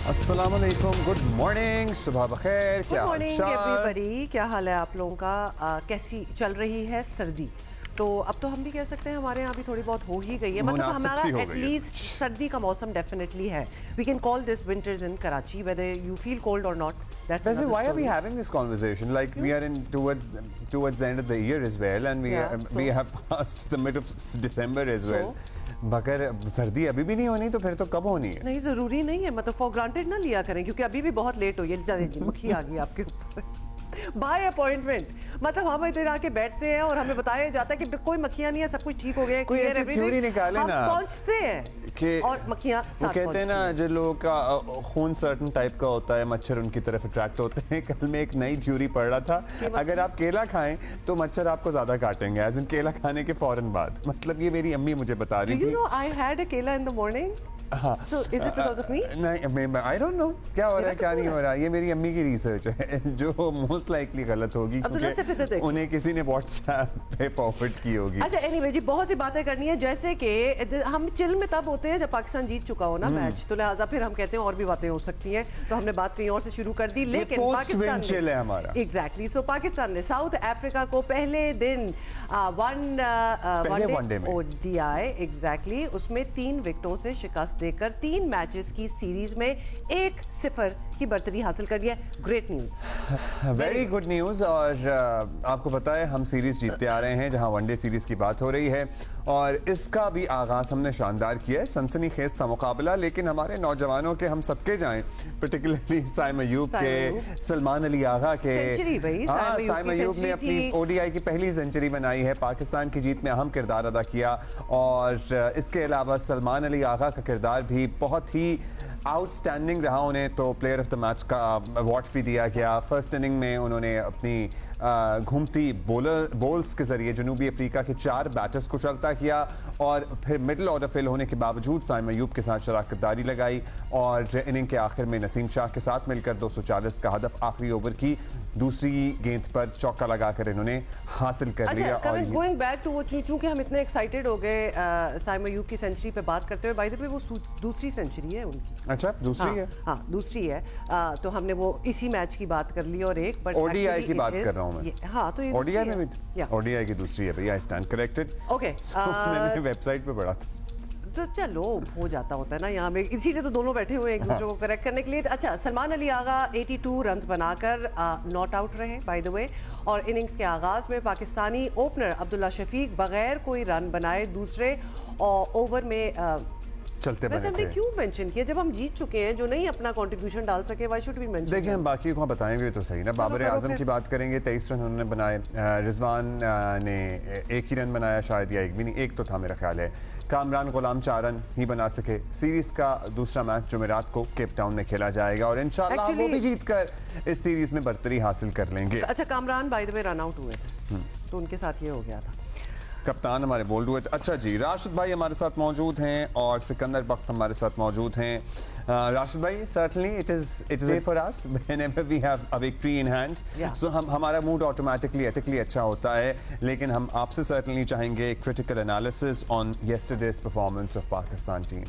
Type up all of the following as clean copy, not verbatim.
अस्सलामुअलैकुम, good morning, सुबह बखैर, क्या हाल चाल एवरीबॉडी, क्या हाल है आप लोगों का? कैसी चल रही है सर्दी? तो अब तो हम भी कह सकते हैं हमारे यहाँ भी थोड़ी बहुत हो ही गई है, मतलब हमारा एटलीस्ट सर्दी का मौसम डेफिनेटली है. We can call this winters in Karachi weather you feel cold or not. That's why are we having this conversation? Like we are in towards the end of the year as well, and we have passed the mid of December as well. मगर सर्दी अभी भी नहीं होनी तो फिर तो कब होनी है? नहीं, जरूरी नहीं है, मतलब फॉर ग्रांटेड ना लिया करें, क्योंकि अभी भी बहुत लेट हुई है. मक्खी आ गई आपके ऊपर बाय अपॉइंटमेंट. मतलब हम इधर आके बैठते हैं और हमें बताया जाता है कि कोई मक्खियां नहीं है, सब कुछ ठीक हो गया है, कोई ऐसी थ्योरी निकाले ना, पहुंचते हैं कि और मक्खियां वो कहते हैं ना, जो लोगों का खून सर्टन टाइप का होता है, मच्छर उनकी तरफ अट्रैक्ट होते हैं. कल मैं एक नई थ्योरी पढ़ रहा था, अगर आप केला खाएं तो मच्छर आपको ज्यादा काटेंगे, एज इन केला खाने के फौरन बाद. मतलब ये मेरी अम्मी मुझे बता रही थी. You know, I had a केला in the morning. हाँ. So is it because of me? नहीं, I don't know क्या हो रहा है क्या नहीं हो रहा है. ये मेरी अम्मी की रिसर्च है जो मोस्ट लाइकली गलत होगी, क्योंकि उन्हें किसी ने व्हाट्सएप पे फॉरवर्ड की होगी. अच्छा, एनीवे जी, बहुत सी बातें करनी है. जैसे कि हम चिल में तब होते हैं जब पाकिस्तान जीत चुका हो ना मैच, तो लिहाजा फिर हम कहते हैं और भी बातें हो सकती हैं, तो हमने बात कहीं और से शुरू कर दी. लेकिन पाकिस्तान चिल है हमारा. एग्जैक्टली. सो पाकिस्तान ने साउथ अफ्रीका को पहले दिन वनडे ओडीआई एग्जैक्टली उसमें 3 विकेटों से शिकस्त देकर 3 मैचेस की सीरीज में 1-0 की बर्तरी हासिल कर लिया. Great news, very good news. और आपको पता है हम सीरीज जीतते आ रहे हैं, जहां वनडे सीरीज की बात हो रही है, और इसका भी आगाज हमने शानदार किया है. सनसनीखेज था मुकाबला, लेकिन हमारे नौजवानों के हम सबके जाएं, पर्टिकुलरली साइम अयूब के, सलमान अली आगा के. साइम अयूब ने अपनी ओडीआई की पहली सेंचुरी बनाई है, पाकिस्तान की जीत में अहम किरदार अदा किया. और इसके अलावा सलमान अली आगा का किरदार भी बहुत ही आउटस्टैंडिंग रहा. उन्हें तो प्लेयर ऑफ द मैच का अवार्ड भी दिया गया. फर्स्ट इनिंग में उन्होंने अपनी घूमती बॉल्स के जरिए जनूबी अफ्रीका के 4 बैटर्स को चलता किया, और फिर मिडिल ऑर्डर फेल होने के बावजूद साइम अयूब के साथ शराकतदारी लगाई, और इनिंग के आखिर में नसीम शाह के साथ मिलकर 240 का हदफ आखिरी ओवर की दूसरी गेंद पर चौका लगाकर इन्होंने हासिल कर लिया. और गोइंग बैक टू वो, चूंकि हम इतने एक्साइटेड हो गए साइम अयूब की सेंचुरी पे बात करते हुए, बाय द वे वो दूसरी सेंचुरी है उनकी. अच्छा, दूसरी है? हाँ, दूसरी है. तो हमने वो इसी मैच की बात कर ली, और एक बट ओडीआई की बात कर रहा हूं मैं. हाँ, तो ओडीआई में भी ओडीआई की दूसरी है भैया. I stand corrected. ओके, मैंने वेबसाइट पे पढ़ा था. तो चलो, हो जाता होता है ना यहाँ में, इसीलिए तो दोनों बैठे हुए हैं एक दूसरे को करेक्ट करने के लिए. अच्छा, सलमान अली आगा 82 रन बनाकर नॉट आउट रहे बाय द वे, और इनिंग्स के आगाज में पाकिस्तानी ओपनर अब्दुल्ला शफीक बगैर कोई रन बनाए दूसरे ओवर में चलते बने थे. हमने क्यों मेंशन किया जब हम जीत चुके हैं? जो नहीं अपना कंट्रीब्यूशन डाल सके, व्हाई शुड वी मेंशन? देखिए, हम बाकी को बताएंगे तो सही ना. बाबर आजम की बात करेंगे, 23 रन उन्होंने बनाए. रिजवान ने 1 ही रन बनाया शायद, या 1 भी नहीं, 1 तो था मेरा ख्याल है. कामरान गुलाम 4 रन ही बना सके. सीरीज का दूसरा मैच जुमेरात को केप टाउन में खेला जाएगा, और इंशाल्लाह वो भी जीतकर इस सीरीज में बर्तरी हासिल कर लेंगे. अच्छा, Kamran by the way run out हुए थे, तो उनके साथ ये हो गया था. कप्तान हमारे बोल्ड हुए थे. अच्छा जी, राशिद भाई हमारे साथ मौजूद हैं, और सिकंदर बख्त हमारे साथ मौजूद हैं. राशिद भाई, certainly it is for us whenever we have a victory in hand. So हमारा मूड ऑटोमेटिकली अच्छा होता है, लेकिन हम आपसे certainly चाहेंगे critical analysis on yesterday's performance of Pakistan team.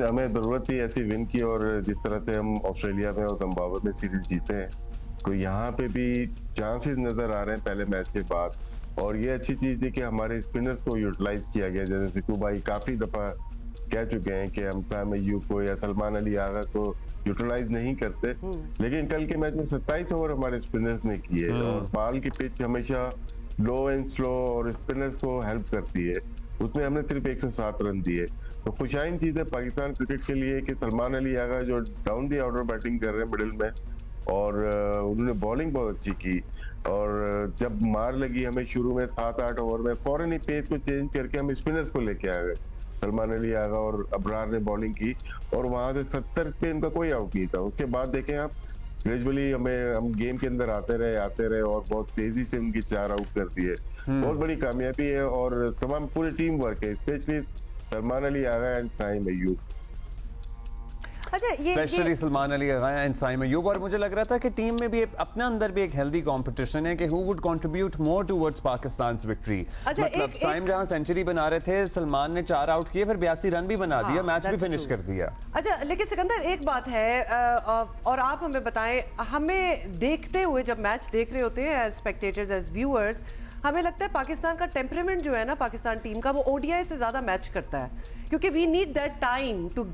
हमें जरूरत थी ऐसी विन की, और जिस तरह से हम ऑस्ट्रेलिया में और जिम्बाब्वे में सीरीज जीते हैं, तो यहाँ पे भी चांसेस नजर आ रहे हैं पहले मैच के बाद. और ये अच्छी चीज है कि हमारे स्पिनर्स को यूटिलाइज किया गया. जैसे सिकू भाई काफी दफा कह चुके हैं कि हम साइम अयूब को या सलमान अली आगा को यूटिलाइज नहीं करते, लेकिन कल के मैच में 27 ओवर हमारे स्पिनर्स ने किए, और बॉल की पिच हमेशा लो एंड स्लो और स्पिनर्स को हेल्प करती है. उसमें हमने सिर्फ 107 रन दिए. तो खुशाइन चीज है पाकिस्तान क्रिकेट के लिए कि सलमान अली आगा जो डाउन दी ऑर्डर बैटिंग कर रहे हैं मिडिल में, और उन्होंने बॉलिंग बहुत अच्छी की. और जब मार लगी हमें शुरू में 7-8 ओवर में, फौरन ही पेस को चेंज करके हम स्पिनर्स को लेके आ गए. सलमान अली आगा और अबरार ने बॉलिंग की, और वहां से 70 पे इनका कोई आउट नहीं था. उसके बाद देखें आप, ग्रेजुअली हम गेम के अंदर आते रहे, और बहुत तेजी से उनकी 4 आउट कर दिए. बहुत बड़ी कामयाबी है, और तमाम पूरी टीम वर्क है, स्पेशली सलमान अली आगा एंड साइम अयूब. अच्छा, स्पेशली सलमान अली एंड साइम अयूब। और मुझे लग रहा था कि टीम में भी अपने अंदर भी एक हेल्दी कंपटीशन है कि who would contribute more towards Pakistan victory. अच्छा, मतलब साइम जहां सेंचुरी बना रहे थे, सलमान ने 4 आउट किए, फिर 82 रन भी बना दिया, मैच भी फिनिश कर दिया। अच्छा, लेकिन सिकंदर एक बात है, और आप हमें बताएं, हमें देखते हुए जब मैच देख रहे होते हैं एज स्पेक्टेटर्स, एज व्यूअर्स, हमें लगता है पाकिस्तान का टेम्परामेंट जो है ना पाकिस्तान टीम का, वो ओडीआई से ज्यादा मैच करता है, क्योंकि we need that time to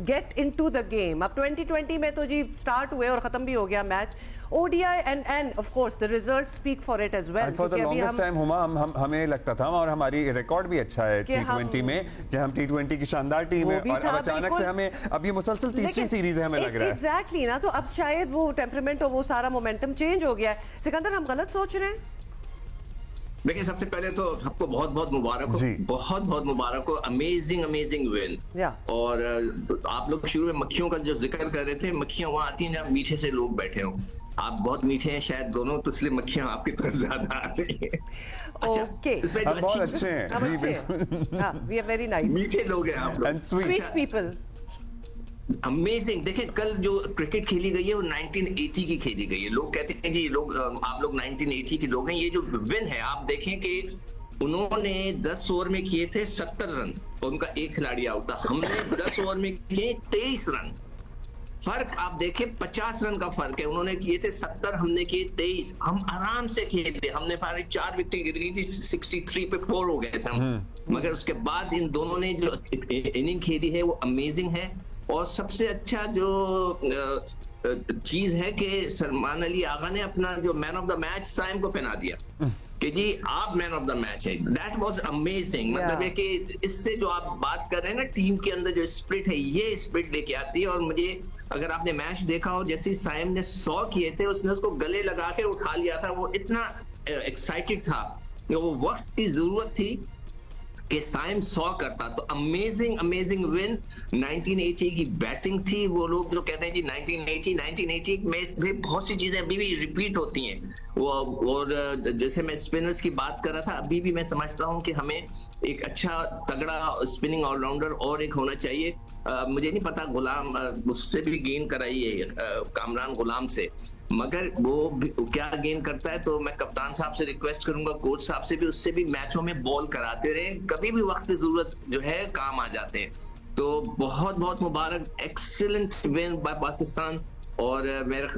get into the game. अब 2020 में तो जी स्टार्ट हुए और खत्म भी हो गया match. ODI and of course the result speak for it as well. For the longest time हमें लगता था, और हमारी रिकॉर्ड भी अच्छा है T20 में, कि हम T20 की शानदार टीम है, और अब अचानक से हमें अब ये मुसलसल तीसरी सीरीज है हमें लग रहा है। एग्जैक्टली ना, तो अब शायद वो टेम्परामेंट और वो सारा मोमेंटम चेंज हो गया है। सिकंदर, हम गलत सोच रहे हैं? देखिए, सबसे पहले तो आपको बहुत बहुत मुबारक हो, बहुत बहुत मुबारक हो, अमेजिंग विन। और आप लोग शुरू में मक्खियों का जो जिक्र कर रहे थे, मक्खियां वहां आती हैं जहाँ मीठे से लोग बैठे हो। आप बहुत मीठे हैं शायद दोनों, तो इसलिए मक्खियां आपकी तरफ ज्यादा आ रही है। अच्छा, इसमें हम बहुत अच्छे हैं, वी आर वेरी नाइस, मीठे लोग हैं आप लोग, एंड स्वीट पीपल। अमेजिंग। देखिए, कल जो क्रिकेट खेली गई है वो 1980 की खेली गई है। लोग कहते हैं जी आप लोग 1980 के लोग हैं। ये जो विन है, आप देखें कि उन्होंने 10 ओवर में किए थे 70 रन और उनका एक खिलाड़ी आउट था। हमने 10 ओवर में किए 23 रन। फर्क आप देखें, 50 रन का फर्क है। उन्होंने किए थे 70, हमने किए 23। हम आराम से खेले, हमने 4 विकेट गिर गई थी, 63 पे 4 हो गए थे हम। मगर उसके बाद इन दोनों ने जो इनिंग खेली है वो अमेजिंग है। और सबसे अच्छा जो चीज है कि सलमान अली आगा ने अपना जो man of the match Saim को पहना दिया कि जी आप मैन ऑफ द मैच है। That was amazing. मतलब है कि इससे जो आप बात कर रहे हैं ना, टीम के अंदर जो स्पिरिट है, ये स्पिरिट लेके आती है। और मुझे, अगर आपने मैच देखा हो, जैसे साइम ने 100 किए थे, उसने उसको गले लगा के उठा लिया था। वो इतना एक्साइटेड था, वो वक्त की जरूरत थी कि साइम 100 करता। तो अमेजिंग विन। 1980 की बैटिंग थी। वो लोग जो कहते हैं जी 1980 में बहुत सी चीजें अभी भी रिपीट होती हैं। वो, और जैसे मैं स्पिनर्स की बात कर रहा था, अभी भी मैं समझता हूं कि हमें एक अच्छा तगड़ा स्पिनिंग ऑलराउंडर और एक होना चाहिए। मुझे नहीं पता, गुलाम उससे भी गेन कराई है, कामरान गुलाम से, मगर वो क्या गेन करता है। तो मैं कप्तान साहब से रिक्वेस्ट करूंगा, कोच साहब से भी, उससे भी मैचों में बॉल कराते रहे। कभी भी वक्त जरूरत जो है काम आ जाते हैं। तो बहुत बहुत मुबारक, एक्सीलेंट विन बाय पाकिस्तान। और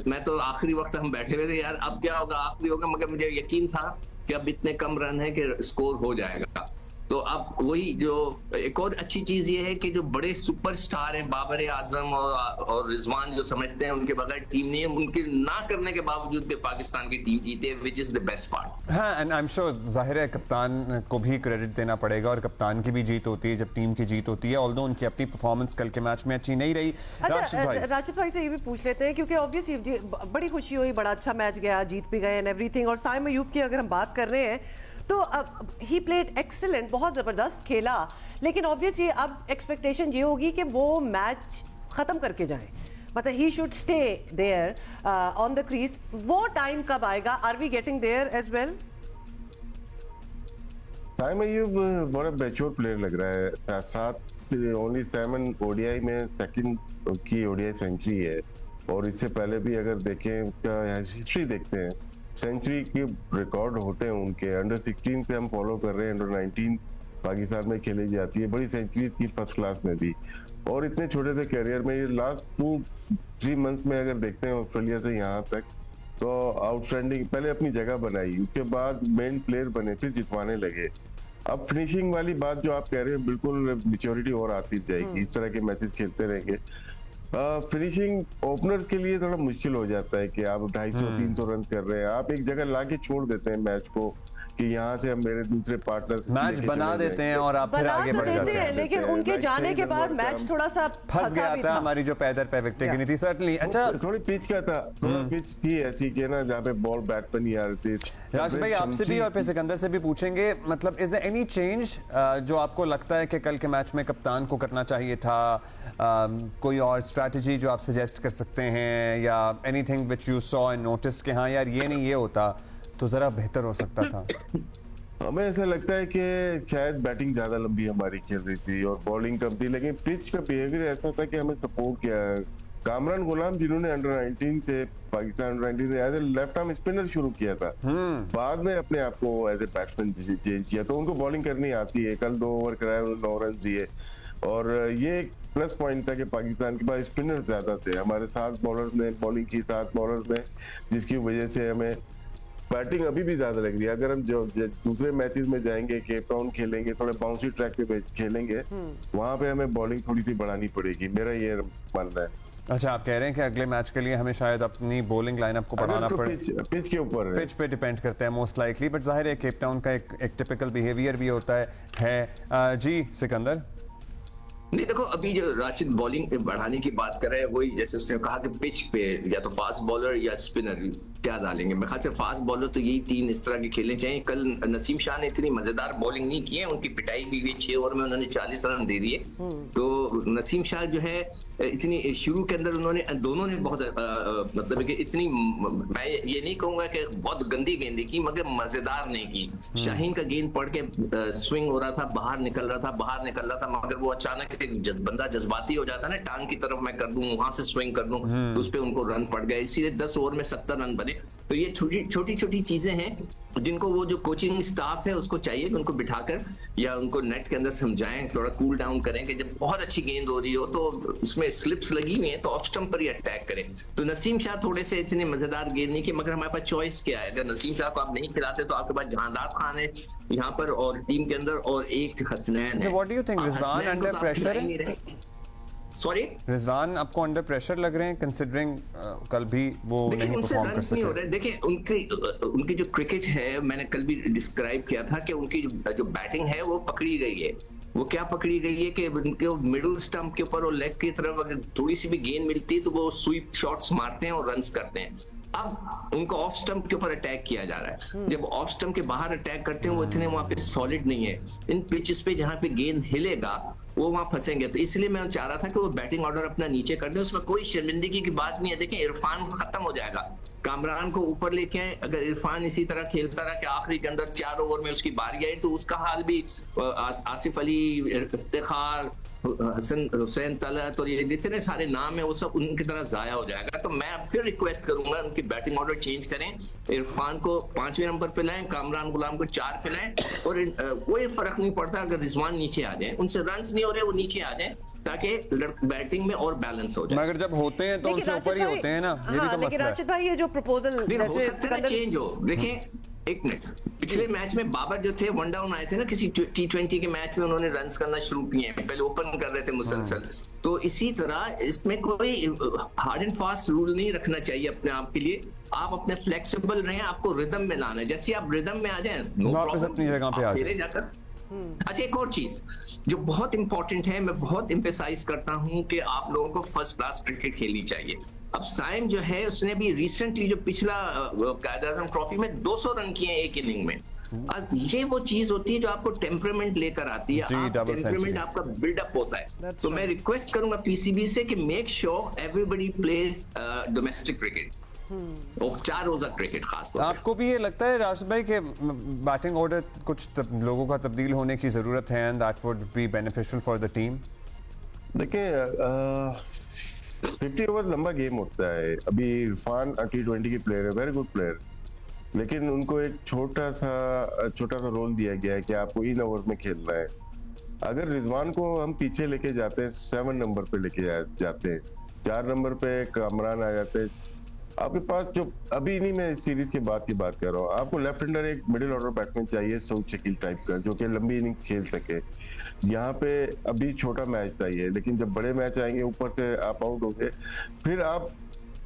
मैं तो आखिरी वक्त हम बैठे हुए थे, यार अब क्या होगा, आखिरी होगा, मगर मुझे यकीन था कि अब इतने कम रन है कि स्कोर हो जाएगा। तो अब वही जो एक और अच्छी चीज ये है कि जो बड़े सुपरस्टार हैं, बाबर आजम और रिजवान, जो समझते हैं उनके बगैर टीम नहीं है, उनके ना करने के बावजूद भी पाकिस्तान की टीम जीते, which is the best part. हाँ, एंड आई एम श्योर, जाहिर है कप्तान को भी क्रेडिट देना पड़ेगा, और कप्तान की भी जीत होती है जब टीम की जीत होती है, ऑल्दो उनकी अपनी परफॉर्मेंस कल के मैच में अच्छी नहीं रही। राशिद भाई से ये भी पूछ लेते हैं, क्योंकि ऑब्वियसली बड़ी खुशी हुई, बड़ा अच्छा मैच गया, जीत भी गए एंड एवरीथिंग। और साइम अयूब की अगर हम बात कर रहे हैं तो ही प्लेड एक्सीलेंट, बहुत जबरदस्त खेला, लेकिन ऑब्वियसली अब एक्सपेक्टेशन ये होगी कि वो मैच खत्म करके जाए, मतलब he should stay there on the crease. वो टाइम कब आएगा? Are we getting there as well? Saim Ayub बड़ा मैच्योर प्लेयर लग रहा है। 7 ओनली 7 ओडीआई में सेकंड की ओडीआई सेंचुरी है। और इससे पहले भी अगर देखें, उसका हिस्ट्री देखते हैं, सेंचुरी के रिकॉर्ड होते हैं उनके। अंडर 16 से हम फॉलो कर रहे हैं, अंडर 19 पाकिस्तान में खेली जाती है, बड़ी सेंचुरी थी फर्स्ट क्लास में भी। और इतने छोटे से कैरियर में ये लास्ट 2-3 मंथ्स में अगर देखते हैं ऑस्ट्रेलिया से यहाँ तक, तो आउटस्टैंडिंग। पहले अपनी जगह बनाई, उसके बाद मेन प्लेयर बने, फिर जितवाने लगे। अब फिनिशिंग वाली बात जो आप कह रहे हैं, बिल्कुल मैच्योरिटी और आती जाएगी, इस तरह के मैचेस खेलते रहेंगे। फिनिशिंग ओपनर के लिए थोड़ा मुश्किल हो जाता है कि आप 250-300 रन कर रहे हैं, आप एक जगह लाके छोड़ देते हैं मैच को कि यहाँ से हम मेरे दूसरे पार्टनर मैच बना देते हैं और आप फिर आगे बढ़ जाते हैं। लेकिन उनके जाने के बाद मैच थोड़ा सा फंस गया था, हमारी जो पैदर पे विकेट गिनी थी सर्टनली। अच्छा, थोड़ी पिच का था, थोड़ा पिच थी ऐसी कि ना जहाँ पे बॉल बैट पर नहीं आ रही थी। राज भाई, आपसे भी और फिर सिकंदर से भी पूछेंगे, मतलब इज देयर एनी चेंज जो आपको लगता है कि कल के मैच में कप्तान को करना चाहिए था? कोई और स्ट्रैटेजी जो आप सजेस्ट कर सकते हैं, या anything which you saw and noticed कि हाँ यार ये नहीं ये होता तो जरा बेहतर हो सकता था? हमें ऐसा लगता है कि शायद बैटिंग ज्यादा लंबी हमारी चल रही थी और बॉलिंग कम थी, लेकिन पिच का बिहेवियर ऐसा था कि हमें सपोर्ट किया। कामरान गुलाम जिन्होंने अंडर 19 से पाकिस्तान अंडर 19 से as a left arm spinner शुरू किया था, बाद में अपने आप को एज ए बैट्समैन चेंज किया, तो उनको बॉलिंग करनी आती है। कल 2 ओवर कराए, 9 रन दिए, और ये एक प्लस पॉइंट था कि पाकिस्तान के पास स्पिनर ज्यादा थे। हमारे 7 बॉलर्स ने बॉलिंग की, 7 बॉलर्स ने, जिसकी वजह से हमें बैटिंग अभी भी ज्यादा लग रही है। अगर हम जो दूसरे मैचेस में जाएंगे, केप टाउन खेलेंगे, थोड़े बाउंसी ट्रैक पे खेलेंगे, वहां पे हमें बॉलिंग थोड़ी सी बढ़ानी पड़ेगी, मेरा ये मानना है। अच्छा, आप कह रहे हैं कि अगले मैच के लिए हमें शायद अपनी बॉलिंग लाइनअप को बढ़ाना पड़े। पिच के ऊपर, पिच पे डिपेंड करता है मोस्ट लाइकली, बट जाहिर है केप टाउन का एक टिपिकल बिहेवियर भी होता है। जी सिकंदर। नहीं देखो, अभी जो राशिद बॉलिंग बढ़ाने की बात कर रहे हैं, वही जैसे उसने कहा कि पिच पे या तो फास्ट बॉलर या स्पिनर क्या डालेंगे। मैं ख्याल से फास्ट बॉलर तो यही 3 इस तरह के खेलने चाहिए। कल नसीम शाह ने इतनी मजेदार बॉलिंग नहीं की है, उनकी पिटाई भी हुई, 6 ओवर में उन्होंने 40 रन दे दिए। तो नसीम शाह जो है इतनी शुरू के अंदर उन्होंने दोनों ने बहुत मतलब कि इतनी, मैं ये नहीं कहूंगा कि बहुत गंदी गेंदी की, मगर मजेदार नहीं की। शाहीन का गेंद पड़ के स्विंग हो रहा था, बाहर निकल रहा था, मगर वो अचानक बंदा जज्बाती हो जाता है ना, टांग की तरफ मैं कर दूं, वहां से स्विंग कर दूं, तो उस पे उनको रन पड़ गए। इसीलिए 10 ओवर में 70 रन बने। तो ये छोटी छोटी चीजें हैं जिनको वो जो कोचिंग स्टाफ है उसको चाहिए कि उनको बिठाकर या उनको नेट के अंदर समझाएं, थोड़ा कूल डाउन करें कि जब बहुत अच्छी गेंद हो रही हो तो उसमें स्लिप्स लगी हुई है तो ऑफ स्टंप पर ही अटैक करें। तो नसीम शाह थोड़े से इतने मजेदार गेंद नहीं की, मगर हमारे पास चॉइस क्या है। अगर नसीम शाह को आप नहीं खिलाते तो आपके पास जहांदार खान है यहाँ पर और टीम के अंदर, और एक हसनैन है। What do you think, Rizwan under pressure है? सॉरी, रिजवान आपको अंडर प्रेशर लग रहे हैं कंसिडरिंग कल भी वो नहीं परफॉर्म कर सके? देखिए उनकी जो क्रिकेट है, मैंने कल भी डिस्क्राइब किया था कि उनकी जो बैटिंग है वो पकड़ी गई है। वो क्या पकड़ी गई है कि उनके मिडिल स्टंप के ऊपर और लेग की तरफ अगर थोड़ी सी भी गेंद मिलती है तो वो स्वीप शॉट्स मारते हैं और रन्स करते हैं। अब उनको ऑफ स्टंप के ऊपर अटैक किया जा रहा है। जब ऑफ स्टंप के बाहर अटैक करते हैं वो इतने वहां पे सॉलिड नहीं है। इन पिचेस पे जहां पे गेंद हिलेगा वो वहां फंसेंगे। तो इसलिए मैं चाह रहा था कि वो बैटिंग ऑर्डर अपना नीचे कर दें, उसमें कोई शर्मिंदगी की बात नहीं है। देखें, इरफान खत्म हो जाएगा, कामरान को ऊपर लेके आए। अगर इरफान इसी तरह खेलता रहा कि आखिरी के अंदर 4 ओवर में उसकी बारी आई तो उसका हाल भी आसिफ अली, इफ्तिखार, हसन हुसैन तलत और ये जितने सारे नाम है वो सब उनकी तरह जाया हो जाएगा। तो मैं फिर रिक्वेस्ट करूंगा उनकी बैटिंग ऑर्डर चेंज करें, इरफान को 5वें नंबर पे लाएं, कामरान गुलाम को 4 पे लाएं, और कोई फर्क नहीं पड़ता अगर रिजवान नीचे आ जाए, उनसे रन नहीं हो रहे वो नीचे आ जाए ताकि बैटिंग में और बैलेंस हो जाए। मगर जब होते हैं तो उनसे ऊपर ही होते हैं ना, ये भी तो मसला है। राशिद भाई, ये जो प्रपोजल चेंज हो, देखिए एक मिनट, पिछले मैच में बाबर जो थे 1 डाउन आए थे ना किसी T20 के मैच में, उन्होंने रन्स करना शुरू किए हैं, पहले ओपन कर रहे थे मुसलसल। तो इसी तरह इसमें कोई हार्ड एंड फास्ट रूल नहीं रखना चाहिए अपने आप के लिए। आप अपने फ्लेक्सिबल रहें, आपको रिदम में लाना है। जैसे आप रिदम में आ जाए, वापस अपनी जगह पे आ जाए जाकर। अच्छा, एक और चीज जो बहुत इंपॉर्टेंट है, मैं बहुत एम्फेसाइज करता हूं कि आप लोगों को फर्स्ट क्लास क्रिकेट खेलनी चाहिए। अब साइम जो है उसने भी रिसेंटली जो पिछला कायद आज़म ट्रॉफी में 200 रन किए एक इनिंग में। ये वो चीज होती है जो आपको टेम्परामेंट लेकर आती है, टेम्परामेंट आपका बिल्डअप होता है। तो मैं रिक्वेस्ट करूंगा पीसीबी से कि make sure everybody plays domestic cricket और 4 रोजा क्रिकेट खास तौर पे। आपको भी ये लगता है राशिद भाई कि बैटिंग ऑर्डर कुछ लोगों का तब्दील होने की जरूरत है, and that would be beneficial for the team? देखिए 50 ओवर लंबा गेम होता है। अभी इरफान T20 की प्लेयर है, वेरी गुड प्लेयर, लेकिन उनको एक छोटा सा रोल दिया गया है कि आपको इन ओवर में खेलना है। अगर रिजवान को हम पीछे लेके जाते हैं, 7 नंबर पे लेके जाते हैं, 4 नंबर पे कामरान आ जाते हैं, आपके पास जो अभी नहीं, मैं इस सीरीज के बाद की बात कर रहा हूँ, आपको लेफ्ट हैंडर एक मिडिल ऑर्डर बैट्समैन चाहिए, सऊद शकील टाइप का, जो कि लंबी इनिंग्स खेल सके। यहाँ पे अभी छोटा मैच था ये, लेकिन जब बड़े मैच आएंगे ऊपर से आप आउट होंगे, फिर आप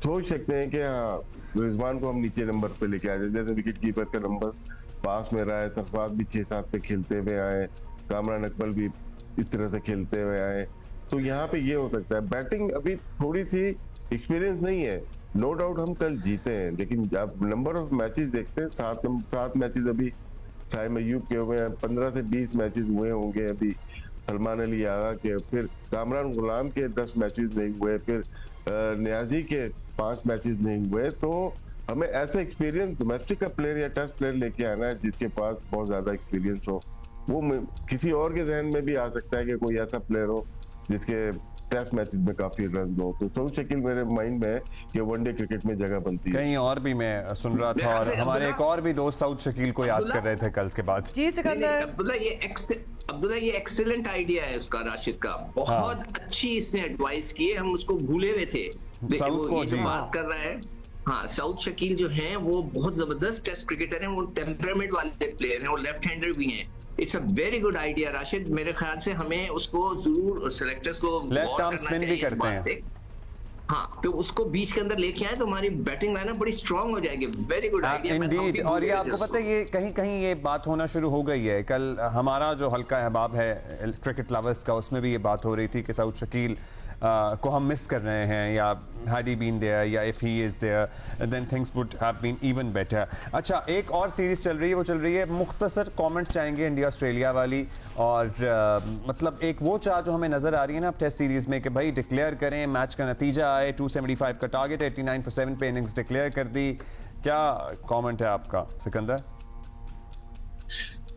सोच सकते हैं कि हाँ रिजवान को हम नीचे नंबर पे लेके आ जाए। जैसे विकेट कीपर का नंबर पास में रहा है, सरफराज भी 6-7 पे खेलते हुए आए, कामरान अकबर भी इस तरह से खेलते हुए आए, तो यहाँ पे ये हो सकता है। बैटिंग अभी थोड़ी सी एक्सपीरियंस नहीं है, नो डाउट हम कल जीते हैं, लेकिन आप नंबर ऑफ मैचेस देखते हैं, 7 मैचेस अभी साइम अय्यूब के हुए हैं, 15 से 20 मैचेस हुए होंगे अभी सलमान अली आगा के, फिर कामरान गुलाम के 10 मैचेस नहीं हुए, फिर नियाजी के 5 मैचेस नहीं हुए। तो हमें ऐसा एक्सपीरियंस डोमेस्टिक का प्लेयर या टेस्ट प्लेयर लेके आना है जिसके पास बहुत ज्यादा एक्सपीरियंस हो। वो किसी और के जहन में भी आ सकता है कि कोई ऐसा प्लेयर हो जिसके टेस्ट मैचेस में काफी रन हो। तो सऊद शकील मेरे माइंड में है कि वनडे क्रिकेट में जगह बनती है। कहीं और भी मैं सुन रहा था और हमारे एक और भी दोस्त सऊद शकील को याद कर रहे थे कल के बाद। जी सिकंदर। अब्दुल्ला ये एक्सीलेंट आइडिया है उसका, राशिद का बहुत अच्छी इसने एडवाइस की है, हम उसको भूले हुए थे। सऊद को जो बात कर रहा है, हाँ सऊद शकील जो हैं वो बहुत जबरदस्त टेस्ट क्रिकेटर हैं, वो टेम्परामेंट वाले प्लेयर हैं और लेफ्ट हैंडर भी हैं। It's a very good idea Rashid, मेरे ख्याल से हमें उसको जरूर सिलेक्टर्स को लेफ्ट आर्म स्पिन भी करते हैं। हाँ तो उसको बीच के अंदर लेके आए तो हमारी बैटिंग लाइनअप बड़ी स्ट्रांग हो जाएगी। Very good idea Indeed. और ये आपको पता है ये कहीं कहीं ये बात होना शुरू हो गई है। कल हमारा जो हल्का अहबाब है क्रिकेट लवर्स का, उसमें भी ये बात हो रही थी कि सऊद शकील को हम मिस कर रहे हैं, या had he been there या if he is there then things would have been even better। अच्छा, एक और सीरीज चल रही है, वो चल रही है मुख्तसर कमेंट्स चाहेंगे इंडिया ऑस्ट्रेलिया वाली। और मतलब एक वो चाह जो हमें नजर आ रही है ना अब टेस्ट सीरीज में कि भाई डिक्लेयर करें, मैच का नतीजा आए, 275 का टारगेट, 89 for 7 पे इनिंग्स डिक्लेयर कर दी। क्या कमेंट है आपका सिकंदर?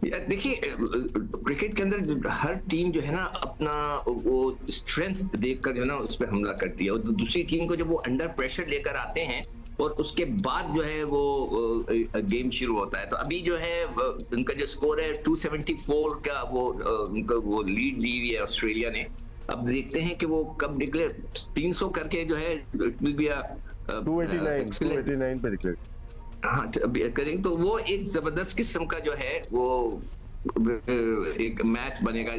देखिए क्रिकेट के अंदर हर टीम जो है ना अपना वो स्ट्रेंथ देखकर जो है ना उस पर हमला करती है, और दूसरी टीम को जब वो अंडर प्रेशर लेकर आते हैं और उसके बाद जो है वो गेम शुरू होता है। तो अभी जो है उनका जो स्कोर है 274 का वो उनका वो लीड ली हुई है ऑस्ट्रेलिया ने। अब देखते हैं कि वो कब डिक्लेयर 300 करके जो है 289 पे डिक्लेयर हाँ करेंगे तो वो एक जबरदस्त किस्म का जो है वो एक मैच बनेगा।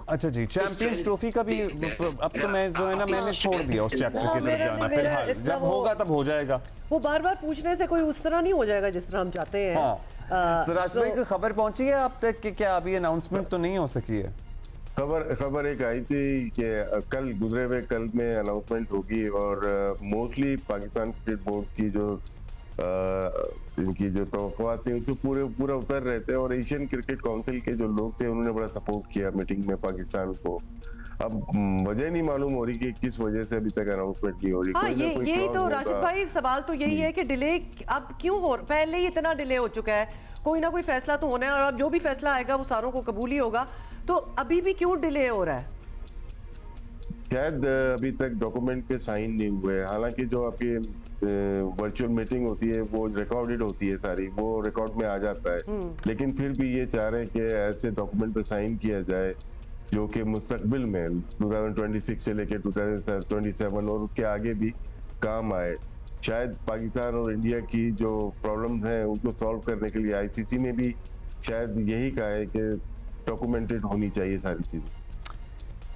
अच्छा जी, चैंपियंस ट्रॉफी का भी अब तो मैं जो है ना मैंने छोड़ दिया उस चैप्टर की तरफ जाना, फिलहाल जब होगा तब हो जाएगा। वो बार बार पूछने से कोई उस तरह नहीं हो जाएगा जिस तरह हम चाहते हैं। हाँ। सिराज भाई को खबर पहुंची है आप तक कि क्या अभी अनाउंसमेंट तो नहीं हो सकी है? खबर एक आई थी कि कल गुजरे हुए कल में अनाउंसमेंट होगी, और मोस्टली पाकिस्तान क्रिकेट बोर्ड की जो इनकी जो तवक्कुआत थी उसको पूरा उतर रहे थे, और एशियन क्रिकेट काउंसिल के जो लोग थे उन्होंने बड़ा सपोर्ट किया मीटिंग में पाकिस्तान को। अब वजह नहीं मालूम हो रही कि किस वजह से अभी तक अनाउंसमेंट नहीं हो रही। हाँ, यही तो राशिद भाई सवाल तो यही है कि डिले अब क्यों हो, पहले ही इतना डिले हो चुका है, कोई ना कोई फैसला तो होना है, और अब जो भी फैसला आएगा वो सारों को कबूल ही होगा, तो अभी भी क्यों डिले हो रहा है? शायद अभी तक डॉक्यूमेंट पे साइन नहीं हुए। हालांकि जो आपकी वर्चुअल मीटिंग होती है वो रिकॉर्डेड होती है सारी, वो रिकॉर्ड में आ जाता है, लेकिन फिर भी ये चाह रहे हैं कि ऐसे डॉक्यूमेंट पे साइन किया जाए जो कि मुस्तकबिल में 2026 से लेकर 2027 और उसके आगे भी काम आए। शायद पाकिस्तान और इंडिया की जो प्रॉब्लम्स हैं उनको सॉल्व करने के लिए आईसीसी ने भी शायद यही कहा है कि डॉक्यूमेंटेड होनी चाहिए सारी चीजें।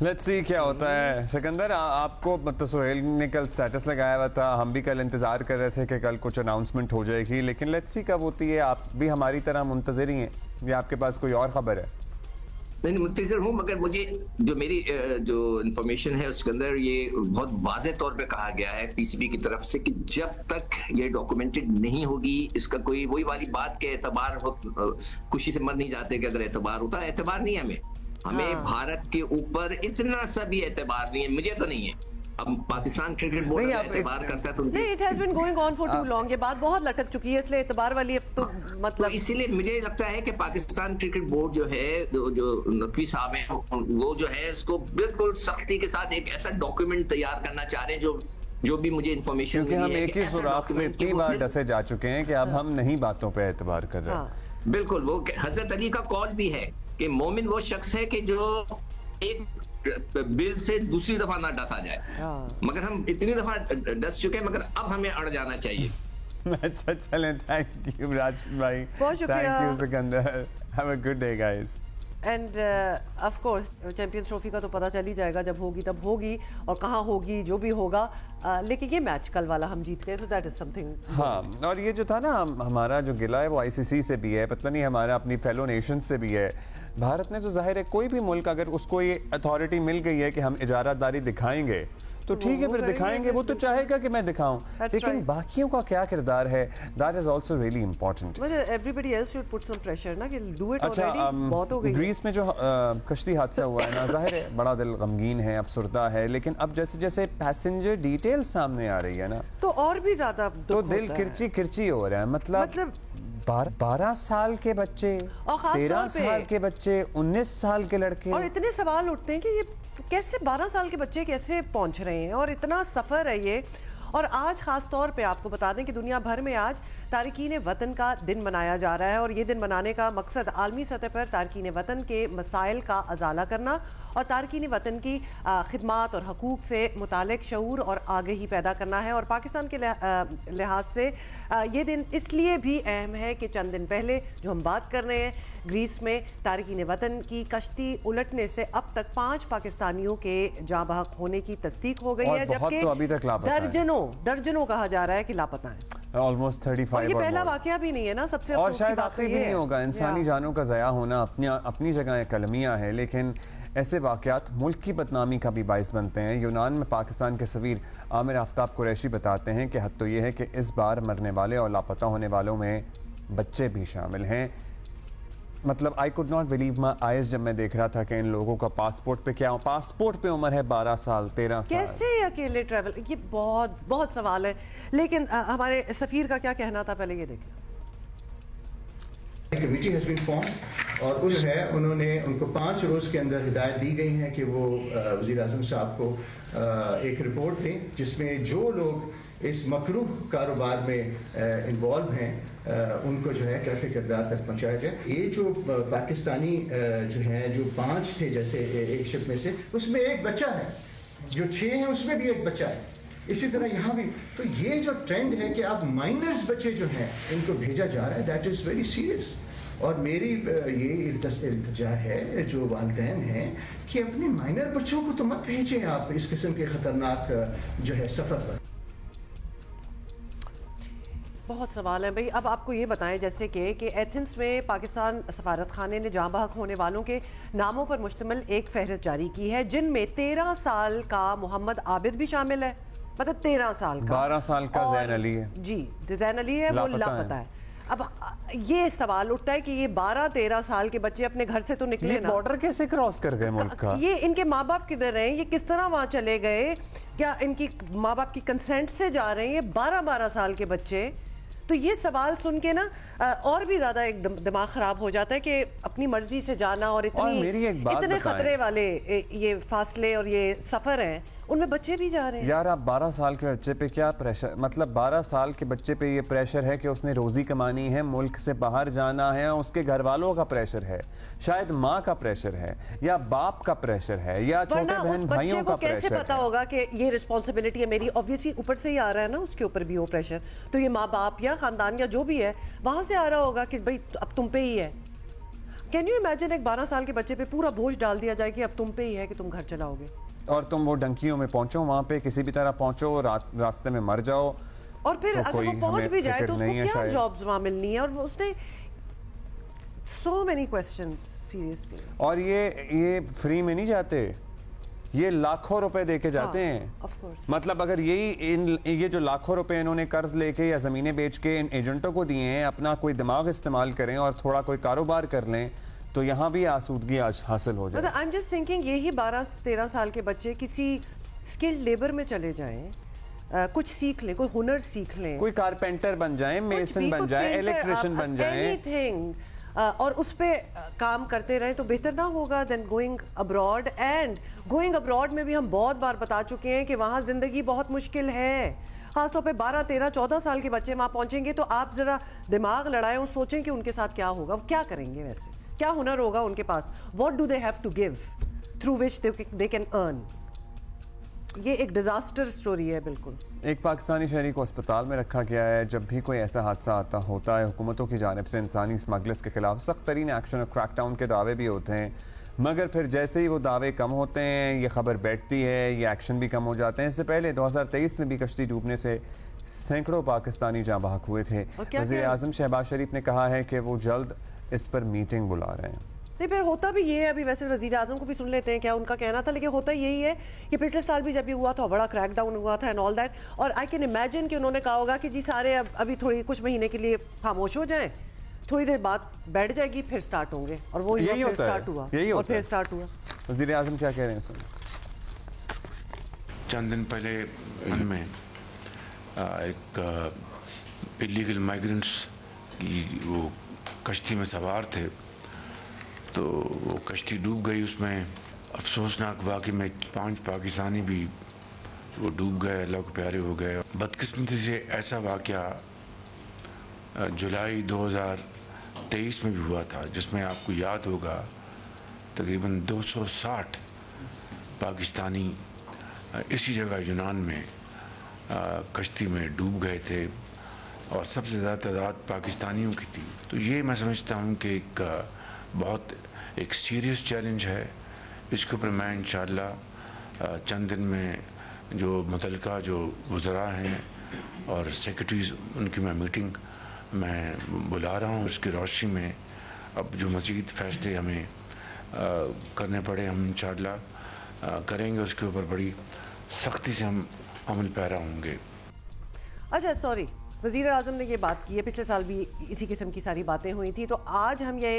लेट्स सी क्या होता है। सिकंदर आपको मतलब सोहेल ने कल स्टेटस लगाया हुआ था, हम भी कल इंतजार कर रहे थे कि कल कुछ अनाउंसमेंट हो जाएगी, लेकिन लेट्स सी कब होती है। आप भी हमारी तरह मुंतजर ही हैं या आपके पास कोई और खबर है? नहीं मुंतजर हूँ, मगर मुझे जो मेरी जो इन्फॉर्मेशन है उसके अंदर ये बहुत वाज़े तौर पे कहा गया है पीसीबी की तरफ से कि जब तक ये डॉक्यूमेंटेड नहीं होगी इसका कोई वही वाली बात के एतबार हो, खुशी से मर नहीं जाते कि अगर एतबार होता है, एतबार नहीं है हमें भारत के ऊपर इतना सा भी एतबार नहीं है, मुझे तो नहीं है। अब पाकिस्तान क्रिकेट बोर्ड एतबार करता है तो नहीं, it has been going on for too long, ये बात बहुत लटक चुकी है, इसलिए एतबार वाली अब तो मतलब तो इसीलिए मुझे लगता है कि पाकिस्तान क्रिकेट बोर्ड जो है जो नकवी साहब हैं वो जो है इसको बिल्कुल सख्ती के साथ एक ऐसा डॉक्यूमेंट तैयार करना चाह रहे हैं जो भी मुझे इन्फॉर्मेशन क्योंकि हम एक ही सुराख से इतनी बार डसे जा चुके हैं कि अब हम नहीं बातों पे एतबार कर रहे हैं। बिल्कुल, वो हजरत अली का कॉल भी है कि मोमिन वो शख्स है कि जो एक बिल से दूसरी दफा ना डसा जाए, मगर हम इतनी दफा डस चुके हैं, मगर अब हमें अड़ जाना चाहिए। अच्छा चलें, थैंक यू राशिद भाई, thank you Sikandar, have a good day guys. And of course champions trophy का तो पता चल ही जाएगा, जब होगी तब होगी और कहाँ होगी जो भी होगा, लेकिन ये मैच कल वाला हम जीत गए, तो दैट इज समथिंग। हाँ, और ये जो था ना हमारा जो गिला है वो आईसीसी से भी है, पता नहीं हमारा अपनी फेलो नेशन से भी है। भारत ने तो जाहिर है कोई भी मुल्क अगर उसको ये अथॉरिटी मिल गई है कि हम इजारातदारी दिखाएंगे तो ठीक है, फिर दिखाएंगे, वो तो चाहेगा कि मैं दिखाऊं, लेकिन बाकियों का क्या किरदार है, that is also really important. Everybody else should put some pressure ना कि डू इट अच्छा, ऑलरेडी, बहुत हो गई। ग्रीस में जो कश्ती हादसा हुआ है ना, जाहिर है बड़ा दिल गमगीन है, अफसुर्दा है, लेकिन अब जैसे जैसे पैसेंजर डिटेल सामने आ रही है ना, तो और भी ज्यादा तो दिल किरची किरची हो रहा है। मतलब 12 साल के बच्चे, 13 साल के बच्चे, 19 साल के लड़के, और इतने सवाल उठते हैं कि ये कैसे 12 साल के बच्चे कैसे पहुंच रहे हैं, और इतना सफ़र है ये। और आज ख़ास तौर पे आपको बता दें कि दुनिया भर में आज तारकीन वतन का दिन मनाया जा रहा है, और ये दिन मनाने का मकसद आलमी सतह पर तारकीन वतन के मसाइल का अजाला करना और तारकीन वतन की खिदमात और हकूक़ से मुतालिक शऊर और आगही पैदा करना है। और पाकिस्तान के लिहाज से ये दिन इसलिए भी अहम है कि चंद दिन पहले जो हम बात कर रहे हैं, ग्रीस में तारकीन वतन की कश्ती उलटने से अब तक 5 पाकिस्तानियों के जाँ बहक होने की तस्दीक हो गई है, जबकि तो अभी तक दर्जनों कहा जा रहा है कि लापता है। ऑलमोस्ट 35। और ये पहला वाकया भी नहीं है ना, सबसे और शायद आखिरी भी नहीं होगा। इंसानी जानों का ज़या होना अपनी जगह एक अलमिया है, लेकिन ऐसे वाक़यात मुल्क की बदनामी का भी बाइस बनते हैं। यूनान में पाकिस्तान के सफ़ीर आमिर आफ्ताब कुरैशी बताते हैं कि हद तो ये है कि इस बार मरने वाले और लापता होने वालों में बच्चे भी शामिल हैं। मतलब I could not believe my eyes जब मैं देख रहा था कि इन लोगों का पासपोर्ट पे उम्र है 12 साल 13 साल। कैसे अकेले ट्रैवल, ये बहुत बहुत सवाल है। लेकिन हमारे सफ़ीर का क्या कहना था, पहले ये देख लें। कमेटी हैज़ बीन फॉर्म और उस है उन्होंने उनको 5 रोज़ के अंदर हिदायत दी गई है कि वो वज़ीर आज़म साहब को एक रिपोर्ट दें जिसमें जो लोग इस मकरूह कारोबार में इन्वॉल्व हैं उनको जो है कैफ़े किरदार तक पहुँचाया जाए। ये जो पाकिस्तानी जो हैं, जो 5 थे जैसे एक शिप में से, उसमें एक बच्चा है, जो 6 हैं उसमें भी एक बच्चा है, इसी तरह यहाँ भी। तो ये जो ट्रेंड है कि अब माइनर्स बच्चे जो हैं इनको भेजा जा रहा है, दैट इज़ वेरी सीरियस। और मेरी ये इल्तिजा है जो वालिदैन हैं कि अपने माइनर बच्चों को तो मत भेजें आप इस किस्म के ख़तरनाक जो है सफ़र पर। बहुत सवाल है भाई। अब आपको ये बताएं जैसे कि एथेंस में पाकिस्तान सफारत खाने ने जाँ बहक होने वालों के नामों पर मुश्तमिल एक फहरिस्त जारी की है, जिनमें 13 साल का मोहम्मद आबिद भी शामिल है। मतलब 13 साल का, 12 साल का ज़ैन अली है जी, ज़ैन अली है, वो लापता है। अब ये सवाल उठता है कि ये 12-13 साल के बच्चे अपने घर से तो निकले ना, बॉर्डर कैसे क्रॉस कर गए मुल्क का? ये इनके माँ बाप किधर हैं, ये किस तरह वहाँ चले गए, क्या इनकी माँ बाप की कंसेंट से जा रहे हैं ये 12-12 साल के बच्चे? तो ये सवाल सुन के ना और भी ज्यादा एक दिमाग खराब हो जाता है कि अपनी मर्जी से जाना और इतने खतरे वाले ये फासले और ये सफर हैं, उनमें बच्चे भी जा रहे हैं। यार आप 12 साल के बच्चे पे क्या प्रेशर, मतलब 12 साल के बच्चे पे ये प्रेशर है कि उसने रोजी कमानी है, मुल्क से बाहर जाना है, उसके घर वालों का प्रेशर है, शायद माँ का प्रेशर है या बाप का प्रेशर है या छोटे बहन भाइयों का प्रेशर है। कैसे पता होगा कि ये रिस्पॉन्सिबिलिटी है मेरी? ऑब्वियसली ऊपर से ही आ रहा है ना, उसके ऊपर भी वो प्रेशर, तो ये माँ बाप या खानदान या जो भी है वहां से आ रहा होगा कि भाई अब तुम पे ही है। कैन यू इमेजिन एक 12 साल के बच्चे पे पूरा बोझ डाल दिया जाए कि अब तुम पे ही है कि तुम घर चलाओगे, और तुम वो डंकियों में पहुंचो, वहां पे किसी भी तरह पहुंचो, रास्ते में मर जाओ, और फिर तो अगर वो पहुंच भी जाए तो उसको क्या जॉब्स वहां मिलनी है? और उसने so many questions seriously। और ये फ्री में नहीं जाते, ये लाखों रुपए देके जाते हैं। of course। मतलब अगर ये जो लाखों रुपए इन्होंने कर्ज लेके या जमीनें बेच के इन एजेंटों को दिए हैं, अपना कोई दिमाग इस्तेमाल करें और थोड़ा कोई कारोबार कर लें, तो यहाँ भी आसूदगी हासिल हो जाए। आई एम जस्ट थिंकिंग यही 12-13 साल के बच्चे किसी स्किल्ड लेबर में चले जाएं, कुछ सीख लें, कोई हुनर सीख लें, कोई कारपेंटर बन जाएं, मेसन बन जाएं, इलेक्ट्रिशियन बन जाएं, एनीथिंग, और उस पे काम करते रहे तो बेहतर ना होगा then going abroad. And going abroad में भी हम बहुत बार बता चुके हैं कि वहाँ जिंदगी बहुत मुश्किल है, खासतौर पे 12-13-14 साल के बच्चे वहाँ पहुँचेंगे तो आप जरा दिमाग लड़ाएं और सोचें कि उनके साथ क्या होगा, वो क्या करेंगे, वैसे क्या हुनर होगा उनके पास, what do they have to give through which they can earn. ये एक डिजास्टर स्टोरी है बिल्कुल। एक पाकिस्तानी शहरी को अस्पताल में रखा गया है। जब भी कोई ऐसा हादसा होता है, हुकूमतों की जानिब से इंसानी स्मगलर्स के खिलाफ सख्त तरीन एक्शन और क्रैकडाउन के दावे भी होते हैं, मगर फिर जैसे ही वो दावे कम होते हैं, ये खबर बैठती है, ये एक्शन भी कम हो जाते हैं। इससे पहले 2023 में भी कश्ती डूबने से सैकड़ों पाकिस्तानी जाँ बहक हुए थे। वज़ीर आज़म शहबाज शरीफ ने कहा है कि वो जल्द इस पर मीटिंग बुला रहे हैं। नहीं, फिर होता भी ये है, अभी वैसे वजीर आजम को भी सुन लेते हैं क्या उनका कहना था, लेकिन होता यही है कि पिछले साल भी जब ये हुआ था बड़ा क्रैकडाउन हुआ था एंड ऑल दैट, और आई कैन इमेजिन कि उन्होंने कहा होगा कि जी सारे अभी थोड़ी कुछ महीने के लिए खामोश हो जाएं, थोड़ी देर बाद बैठ जाएगी, फिर स्टार्ट होंगे, और वो यही फिर स्टार्ट हुआ और फिर स्टार्ट हुआ। वजीर आजम क्या कह रहे हैं? चंद दिन पहले मन में एक इलीगल माइग्रेंट्स की वो कश्ती में सवार थे, तो वो कश्ती डूब गई। उसमें अफसोसनाक वाक़ई में 5 पाकिस्तानी भी वो डूब गए, अल्लाह के प्यारे हो गए। बदकिस्मती से ऐसा वाक़या जुलाई 2023 में भी हुआ था, जिसमें आपको याद होगा तकरीबन 260 पाकिस्तानी इसी जगह यूनान में कश्ती में डूब गए थे, और सबसे ज़्यादा तादाद पाकिस्तानियों की थी। तो ये मैं समझता हूँ कि एक बहुत एक सीरियस चैलेंज है। इसके ऊपर मैं इंशाअल्लाह चंद दिन में जो मुतल्लिका जो वज़रा हैं और सेक्रेटरीज़, उनकी मैं मीटिंग मैं बुला रहा हूँ। उसकी रोशनी में अब जो मज़ीद फ़ैसले हमें करने पड़े हम इंशाअल्लाह करेंगे, उसके ऊपर बड़ी सख्ती से हम अमल पैरा होंगे। अच्छा, सॉरी, वज़ीर आज़म ने ये बात की है, पिछले साल भी इसी किस्म की सारी बातें हुई थी, तो आज हम ये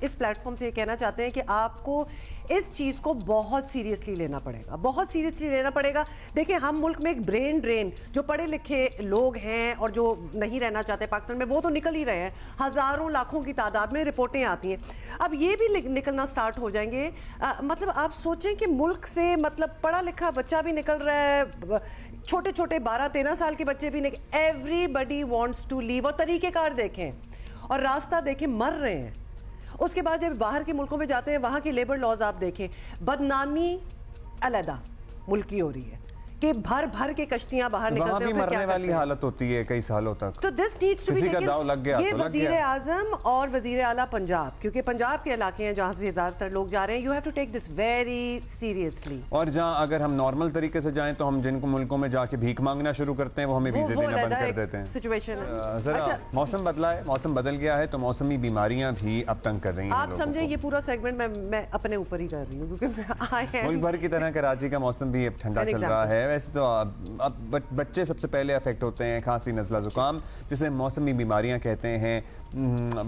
इस प्लेटफॉर्म से ये कहना चाहते हैं कि आपको इस चीज़ को बहुत सीरियसली लेना पड़ेगा, बहुत सीरियसली लेना पड़ेगा। देखिए, हम मुल्क में एक ब्रेन ड्रेन, जो पढ़े लिखे लोग हैं और जो नहीं रहना चाहते पाकिस्तान में, वो तो निकल ही रहे हैं, हज़ारों लाखों की तादाद में रिपोर्टें आती हैं, अब ये भी निकलना स्टार्ट हो जाएंगे। मतलब आप सोचें कि मुल्क से मतलब पढ़ा लिखा बच्चा भी निकल रहा है, छोटे छोटे 12-13 साल के बच्चे भी एवरीबडी वांट्स टू लीव, और तरीक़ेकार देखें और रास्ता देखें, मर रहे हैं। उसके बाद जब बाहर के मुल्कों में जाते हैं, वहाँ के लेबर लॉज आप देखें, बदनामी अलहदा मुल्क की हो रही है कि भर भर के कश्तियां बाहर निकलते हैं, मरने वाली हालत होती है कई सालों तक। तो this needs to be taken, दाव लग गया, ये वजीर आजम और वजीर आला पंजाब, क्योंकि पंजाब के इलाके हैं जहां से ज्यादातर लोग जा रहे हैं, you have to take this very seriously. और जहां अगर हम नॉर्मल तरीके से जाएं तो हम जिनको मुल्कों में जाके भीख मांगना शुरू करते हैं, वो हमें वीजे देना बंद कर देते हैं। सिचुएशन है। मौसम बदला है, मौसम बदल गया है, तो मौसमी बीमारियां भी अब तंग कर रही हैं। आप समझे, ये पूरा सेगमेंट मैं अपने ऊपर ही कर रही हूँ, क्योंकि मुल्क भर की तरह कराची का मौसम भी अब ठंडा चल रहा है। वैसे तो अब बच्चे सबसे पहले अफेक्ट होते हैं, खांसी, नज़ला, ज़ुकाम, जिसे मौसमी बीमारियां कहते हैं।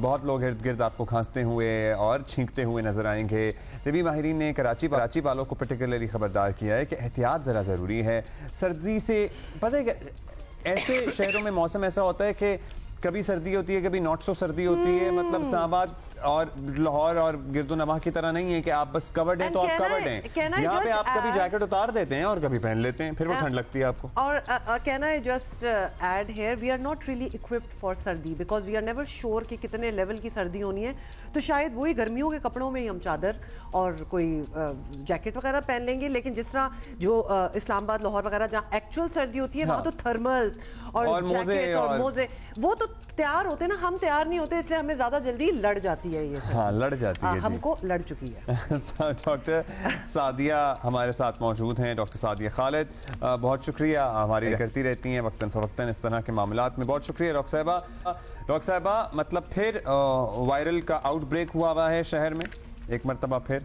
बहुत लोग इर्द गिर्द आपको खांसते हुए और छींकते हुए नजर आएंगे। तबी माहिरीन ने कराची वालों को पर्टिकुलरली खबरदार किया है कि एहतियात ज़रा ज़रूरी है सर्दी से। पता है कि ऐसे शहरों में मौसम ऐसा होता है कि कभी सर्दी होती है, कभी नॉट सो सर्दी होती है। मतलब इस्लामाबाद और लाहौर और गिरदोनवाह की तरह नहीं है कि आप बस कवर्ड हैं तो आप कवर्ड हैं। यहाँ पे आप कभी जैकेट उतार देते हैं और कभी पहन लेते हैं, फिर वो ठंड लगती है आपको। और can I just add here, we are not really equipped for सर्दी, because we are never sure कि कितने लेवल की सर्दी होनी है। तो शायद वही गर्मियों के कपड़ों में ही हम चादर और कोई जैकेट वगैरह पहन लेंगे, लेकिन जिस तरह जो इस्लामाबाद, लाहौर वगैरह जहाँ एक्चुअल सर्दी होती है, वहाँ तो थर्मल्स और जैकेट्स और मोजे वो तो तैयार होते हैं ना, हम तैयार नहीं होते, इसलिए हमें ज्यादा जल्दी लड़ जाती है ये सर्दी। हाँ, लड़ जाती है, हमको लड़ चुकी है। डॉक्टर सादिया हमारे साथ मौजूद हैं, डॉक्टर सादिया खालिद, बहुत शुक्रिया, हमारी करती रहती हैं वक्तन फवक्तन इस तरह के मामलात में। बहुत शुक्रिया डॉक्टर साहिबा। मतलब फिर वायरल का आउटब्रेक हुआ है शहर में एक मरतबा फिर।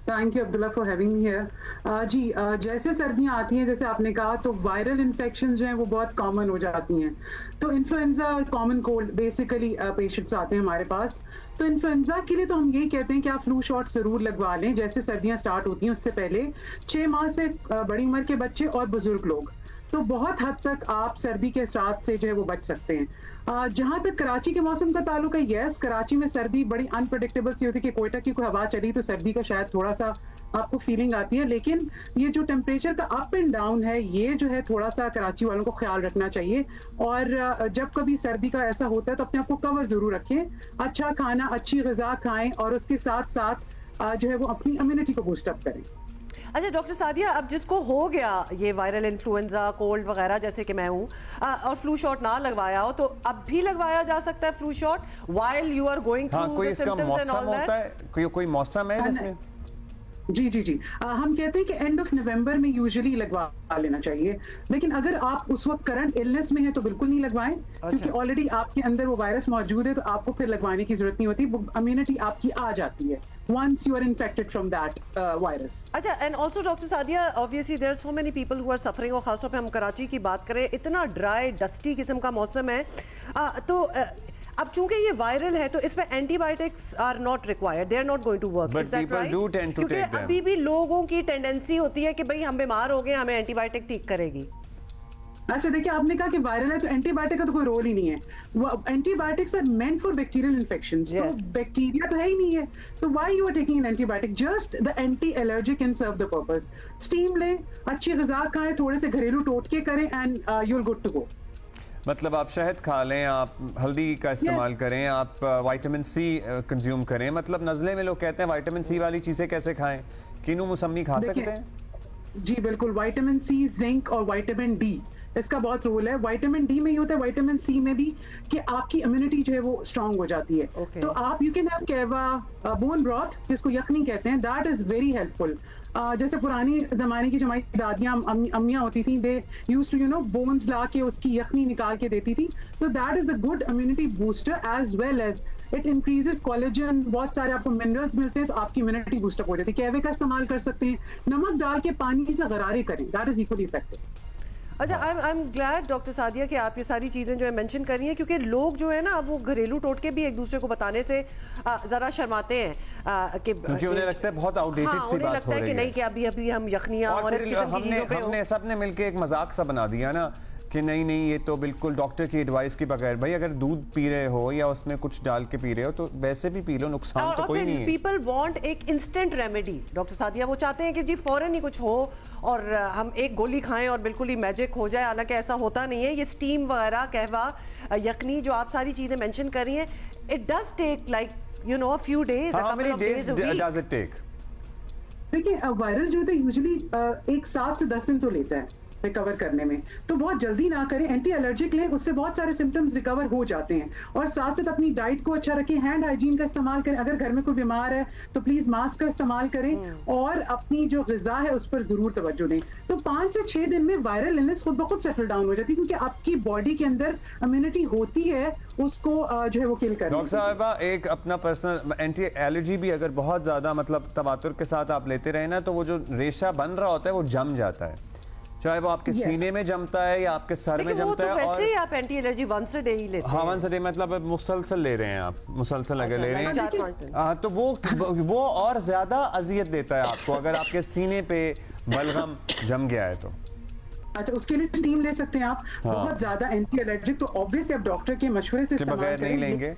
Thank you Abdullah for having me here. जी, जैसे सर्दियां आती हैं, जैसे आपने कहा, तो वायरल इन्फेक्शंस जो हैं वो बहुत कॉमन हो जाती हैं। तो इन्फ्लुएंजा और कॉमन कोल्ड बेसिकली पेशेंट्स आते हैं हमारे पास। तो इन्फ्लुएंजा के लिए तो हम यही कहते हैं कि आप फ्लू शॉट जरूर लगवा लें जैसे सर्दियां स्टार्ट होती हैं उससे पहले। 6 माह से बड़ी उम्र के बच्चे और बुजुर्ग लोग, तो बहुत हद तक आप सर्दी के असरात से जो है वो बच सकते हैं। जहां तक कराची के मौसम का ताल्लुक है, यस, कराची में सर्दी बड़ी अनप्रेडिक्टेबल सी होती है कि कोयटा की कोई हवा चली तो सर्दी का शायद थोड़ा सा आपको फीलिंग आती है, लेकिन ये जो टेम्परेचर का अप एंड डाउन है, ये जो है थोड़ा सा कराची वालों को ख्याल रखना चाहिए। और जब कभी सर्दी का ऐसा होता है तो अपने आप को कवर जरूर रखें, अच्छा खाना, अच्छी ग़िज़ा खाएं, और उसके साथ साथ जो है वो अपनी इम्यूनिटी को बूस्ट अप करें। अच्छा डॉक्टर सादिया, अब जिसको हो गया ये वायरल इन्फ्लुएंजा, कोल्ड वगैरह, जैसे कि मैं हूँ, और फ्लू शॉट ना लगवाया हो, तो अब भी लगवाया जा सकता है flu shot while you are going through the symptoms and all that? कोई मौसम है जिसमें जी हम कहते हैं कि एंड ऑफ नवंबर में यूजुअली लगवा लेना चाहिए, लेकिन अगर आप उस वक्त करंट इलनेस में है तो बिल्कुल नहीं लगवाएं, क्योंकि ऑलरेडी आपके अंदर वो वायरस मौजूद है, तो आपको फिर लगवाने की जरूरत नहीं होती, इम्यूनिटी आपकी आ जाती है once you are infected from that virus. अच्छा, and also doctor Sadia, obviously there are so many people who are suffering, और खासतौर पे हम कराची की बात करें, इतना ड्राई डस्टी किस्म का मौसम है, तो अब चूंकि ये वायरल है तो इसमें antibiotics are not required, they are not going to work, is that right? क्योंकि अभी भी लोगों की टेंडेंसी होती है कि भाई हम बीमार हो गए, हमें एंटीबायोटिक ठीक करेगी। अच्छा, देखिए, आपने कहा कि वायरल है तो एंटीबायोटिक का तो कोई रोल ही नहीं है। Antibiotics are meant for bacterial infections, तो बैक्टीरिया तो है ही नहीं है, तो why you are taking an antibiotic? Just the anti allergy can serve the purpose. Steam लें, अच्छी ग़िज़ा खाएं, थोड़े से घरेलू टोटके करें and you will good to go. मतलब आप शहद खा लें, आप हल्दी का इस्तेमाल करें, आप विटामिन सी कंज्यूम करें। मतलब नज़ले में लोग कहते हैं विटामिन सी वाली चीज़ें कैसे खाएं? किनू मौसमी खा सकते हैं? जी बिल्कुल, विटामिन सी, जिंक और विटामिन डी, इसका बहुत रोल है। विटामिन डी में ही होता है, विटामिन सी में भी, कि आपकी इम्यूनिटी जो है वो स्ट्रांग हो जाती है। तो आप यू कैन हैव कहवा, बोन ब्रॉथ जिसको यखनी कहते हैं, दैट इज वेरी हेल्पफुल। जैसे पुरानी जमाने की जो हमारी दादियाँ अम्मियाँ होती थी, दे यूज्ड टू बोन्स ला के उसकी यखनी निकाल के देती थी, तो that is a good immunity booster as well as it increases collagen, बहुत सारे आपको मिनरल्स मिलते हैं, तो आपकी इम्यूनिटी बूस्टअप हो जाती है। कहवे का इस्तेमाल कर सकते हैं, नमक डाल के पानी से गरारे करें, दैट इज इक्वली इफेक्टिव। अच्छा, I am glad doctor Sadia कि आप ये सारी चीज़ें जो है मेंशन कर रही हैं, क्योंकि लोग जो है ना वो घरेलू टोटके भी एक दूसरे को बताने से ज़रा शर्माते हैं, क्योंकि उन्हें लगता है बहुत आउटडेटेड सी बात हो रही है, कि नहीं कि अभी हम यखनियाँ और इस किस्म की चीज़ों पे हमने सबने मिलके एक मजाक सा बना दिया ना कि नहीं ये तो बिल्कुल डॉक्टर की एडवाइस के बगैर, भाई अगर दूध पी रहे हो या उसमें कुछ डाल के पी रहे हो तो वैसे भी पी लो, नुकसान तो कोई नहीं है। पीपल वांट एक इंस्टेंट रेमेडी डॉक्टर सादिया, वो चाहते हैं कि जी फौरन ही कुछ हो और हम एक गोली खाएं और बिल्कुल ही मैजिक हो जाए, हालांकि ऐसा होता नहीं है। ये स्टीम वगैरह, कहवा, यखनी, जो आप सारी चीजें मेंशन कर रही हैं, it does take like a few days, a couple of days, a week. Does it take? देखिए, वायरल जो होता है यूजुअली एक 7 से 10 दिन तो लेता है रिकवर करने में, तो बहुत जल्दी ना करें। एंटी एलर्जिक लें, उससे बहुत सारे सिम्टम्स रिकवर हो जाते हैं। और साथ साथ अपनी डाइट को अच्छा रखें, हैंड हाइजीन का इस्तेमाल करें, अगर घर में कोई बीमार है तो प्लीज मास्क का इस्तेमाल करें, और अपनी जो ग़िज़ा है उस पर जरूर तवज्जो दें। तो 5 से 6 दिन में वायरल इलनेस खुद ब खुद सेटल डाउन हो जाती है, क्योंकि आपकी बॉडी के अंदर इम्यूनिटी होती है उसको जो है वो किल करने। डॉक्टर साहिबा, एक अपना पर्सनल एंटी एलर्जी भी अगर बहुत ज्यादा मतलब तवातुर के साथ आप लेते रहे ना, तो वो जो रेशा बन रहा होता है वो जम जाता है, चाहे वो आपके सीने में जमता है या आपके सर में जमता है। और वैसे ही आप anti allergy once a day ही लेते हैं। हाँ, वंस अ डे मतलब मुसलसल ले रहे हैं आप, मुसलसल अगर ले रहे हैं तो वो और ज्यादा अजियत देता है आपको अगर आपके सीने पे बलगम जम गया है तो। अच्छा, उसके लिए स्टीम ले सकते हैं आप। बहुत ज्यादा एंटी एलर्जिक तो ऑब्वियसली आप डॉक्टर के मशवरे से बगैर नहीं लेंगे।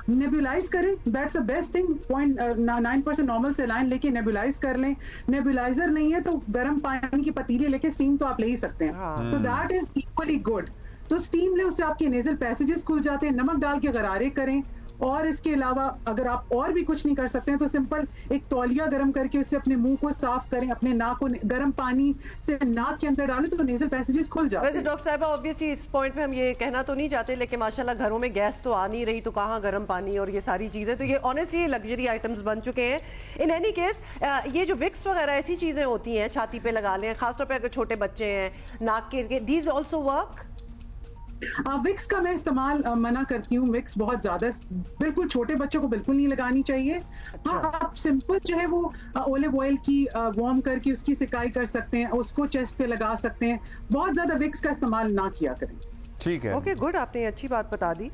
नेबुलाइज करें, that's the best thing. 0.9% normal saline लेके नेबुलाइज कर लें। नेबुलाइजर नहीं है तो गर्म पानी की पतीली लेके स्टीम तो आप ले ही सकते हैं, तो दैट इज इक्वली गुड। तो स्टीम ले, उससे आपके नेजल पैसेजेस खुल जाते हैं। नमक डाल के गरारे करें, और इसके अलावा अगर आप और भी कुछ नहीं कर सकते हैं तो सिंपल एक तौलिया गर्म करके उससे अपने मुंह को साफ करें, अपने नाक को गर्म पानी से नाक के अंदर डालें तो नेजल पैसेजेस खुल जाते हैं। वैसे डॉक्टर साहिबा, ऑब्वियसली इस पॉइंट पे हम ये कहना तो नहीं चाहते, लेकिन माशाल्लाह घरों में गैस तो आ नहीं रही, तो कहाँ गर्म पानी और ये सारी चीजें, तो ये ऑनेस्टली लग्जरी आइटम्स बन चुके हैं। इन एनी केस, ये जो विक्स वगैरह ऐसी चीजें होती हैं छाती पे लगा लें, खासतौर पर अगर छोटे बच्चे हैं, नाक के, दीज ऑल्सो वर्क? विक्स का मैं इस्तेमाल मना करती हूँ। विक्स बहुत ज्यादा बिल्कुल छोटे बच्चों को बिल्कुल नहीं लगानी चाहिए। हाँ, आप सिंपल जो है वो ओलिव ऑयल की वार्म करके उसकी सिकाई कर सकते हैं, उसको चेस्ट पे लगा सकते हैं। बहुत ज्यादा विक्स का इस्तेमाल ना किया करें। ठीक है, ओके, गुड, आपने अच्छी बात बता दी।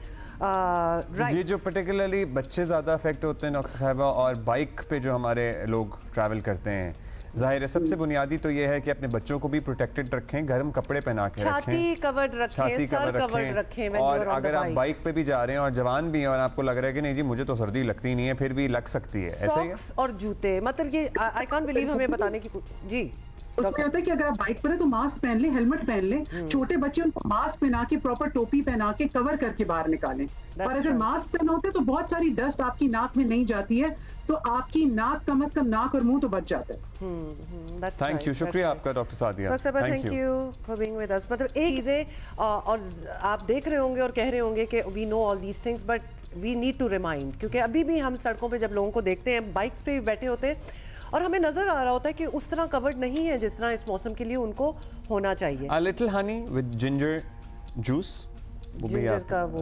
ये जो पर्टिकुलरली बच्चे ज्यादा अफेक्ट होते हैं डॉक्टर साहिबा, और बाइक पे जो हमारे लोग ट्रैवल करते हैं, जाहिर है सबसे बुनियादी तो ये है कि अपने बच्चों को भी प्रोटेक्टेड रखें, गर्म कपड़े पहना के रखें, छाती कवर्ड रखें, सर कवर्ड रखें। और अगर आप बाइक पे भी जा रहे हैं और जवान भी हैं और आपको लग रहा है कि नहीं जी मुझे तो सर्दी लगती नहीं है, फिर भी लग सकती है, ऐसा ही है। और जूते, मतलब ये आई कांट बिलीव हमें बताने की जी उसमें होता है कि अगर आप बाइक पर है तो मास्क पहन ले, हेलमेट पहन ले। छोटे बच्चे उनको मास्क पहना के, प्रॉपर टोपी पहना के कवर करके बाहर निकालें। और अगर मास्क पहना होता है तो बहुत सारी डस्ट आपकी नाक में नहीं जाती है, तो आपकी नाक कम से कम नाक और मुंह तो बच जाता है। थैंक यू, शुक्रिया आपका doctor Sadia, thank you for being with अस। मतलब एक चीजें और आप देख रहे होंगे और कह रहे होंगे कि we know all these things, but we need to remind, क्योंकि अभी भी हम सड़कों पे जब लोगों को देखते हैं, बाइक्स पे भी बैठे होते हैं और हमें नजर आ रहा होता है कि उस तरह कवर्ड नहीं है जिस तरह इस मौसम के लिए उनको होना चाहिए। A little honey with ginger juice, वो भी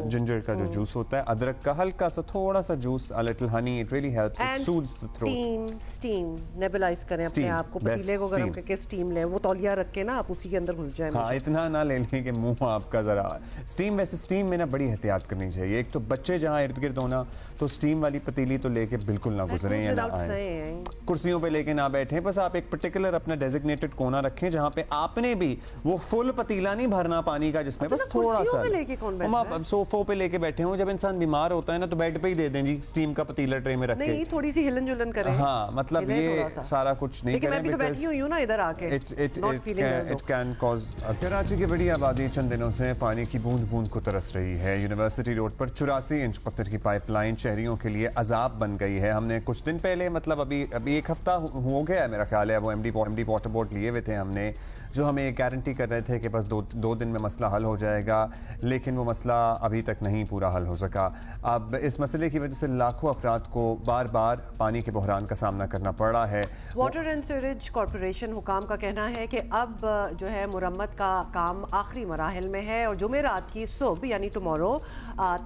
जिंजर का जो जूस होता है, अदरक का हल्का सा थोड़ा सा juice, a little honey, it really helps, it soothes the throat. Steam nebulize करें अपने आप को, पतीले को गर्म करके स्टीम लें, वो तौलिया रख के ना आप उसी के अंदर घुस जाए। हाँ, इतना ना ले लें कि मुंह आपका जरा स्टीम। वैसे स्टीम में ना बड़ी एहतियात करनी चाहिए। एक तो बच्चे जहाँ इर्द गिर्द होना, तो स्टीम वाली पतीली तो लेके बिल्कुल ना गुजरें या ना आए, कुर्सियों पे लेके ना बैठें। बस आप एक पर्टिकुलर अपना डेजिग्नेटेड कोना रखें जहाँ पे आपने भी वो फुल पतीला नहीं भरना पानी का, जिसमें बस थोड़ा सा सोफों पे लेके बैठे हो। जब इंसान बीमार होता है ना तो बेड पे ही दे दें जी स्टीम का पतीला ट्रे में रख के, नहीं थोड़ी सी हिलन जुलन करें। हाँ, मतलब ये सारा कुछ नहीं करें, मैं भी तो बैठी हुई हूं ना इधर आके, इट कैन कॉज। कराची की बड़ी आबादी चंद दिनों से पानी की बूंद बूंद को तरस रही है। यूनिवर्सिटी रोड पर 84 इंच पत्थर की पाइपलाइन शहरियों के लिए अजाब बन गई है। हमने कुछ दिन पहले, मतलब अभी एक हफ्ता हो गया है मेरा ख्याल है, वो एमडी वाटर बोर्ड लिए हुए थे हमने, जो हमें एक गारंटी कर रहे थे कि बस दो दिन में मसला हल हो जाएगा, लेकिन वो मसला अभी तक नहीं पूरा हल हो सका। अब इस मसले की वजह से लाखों अफराद को बार बार पानी के बहरान का सामना करना पड़ रहा है। वाटर एंड सीवरेज कॉरपोरेशन हुकाम का कहना है कि अब जो है मुरम्मत का काम आखिरी मराहिल में है और जुमेरात की सुबह यानी टुमारो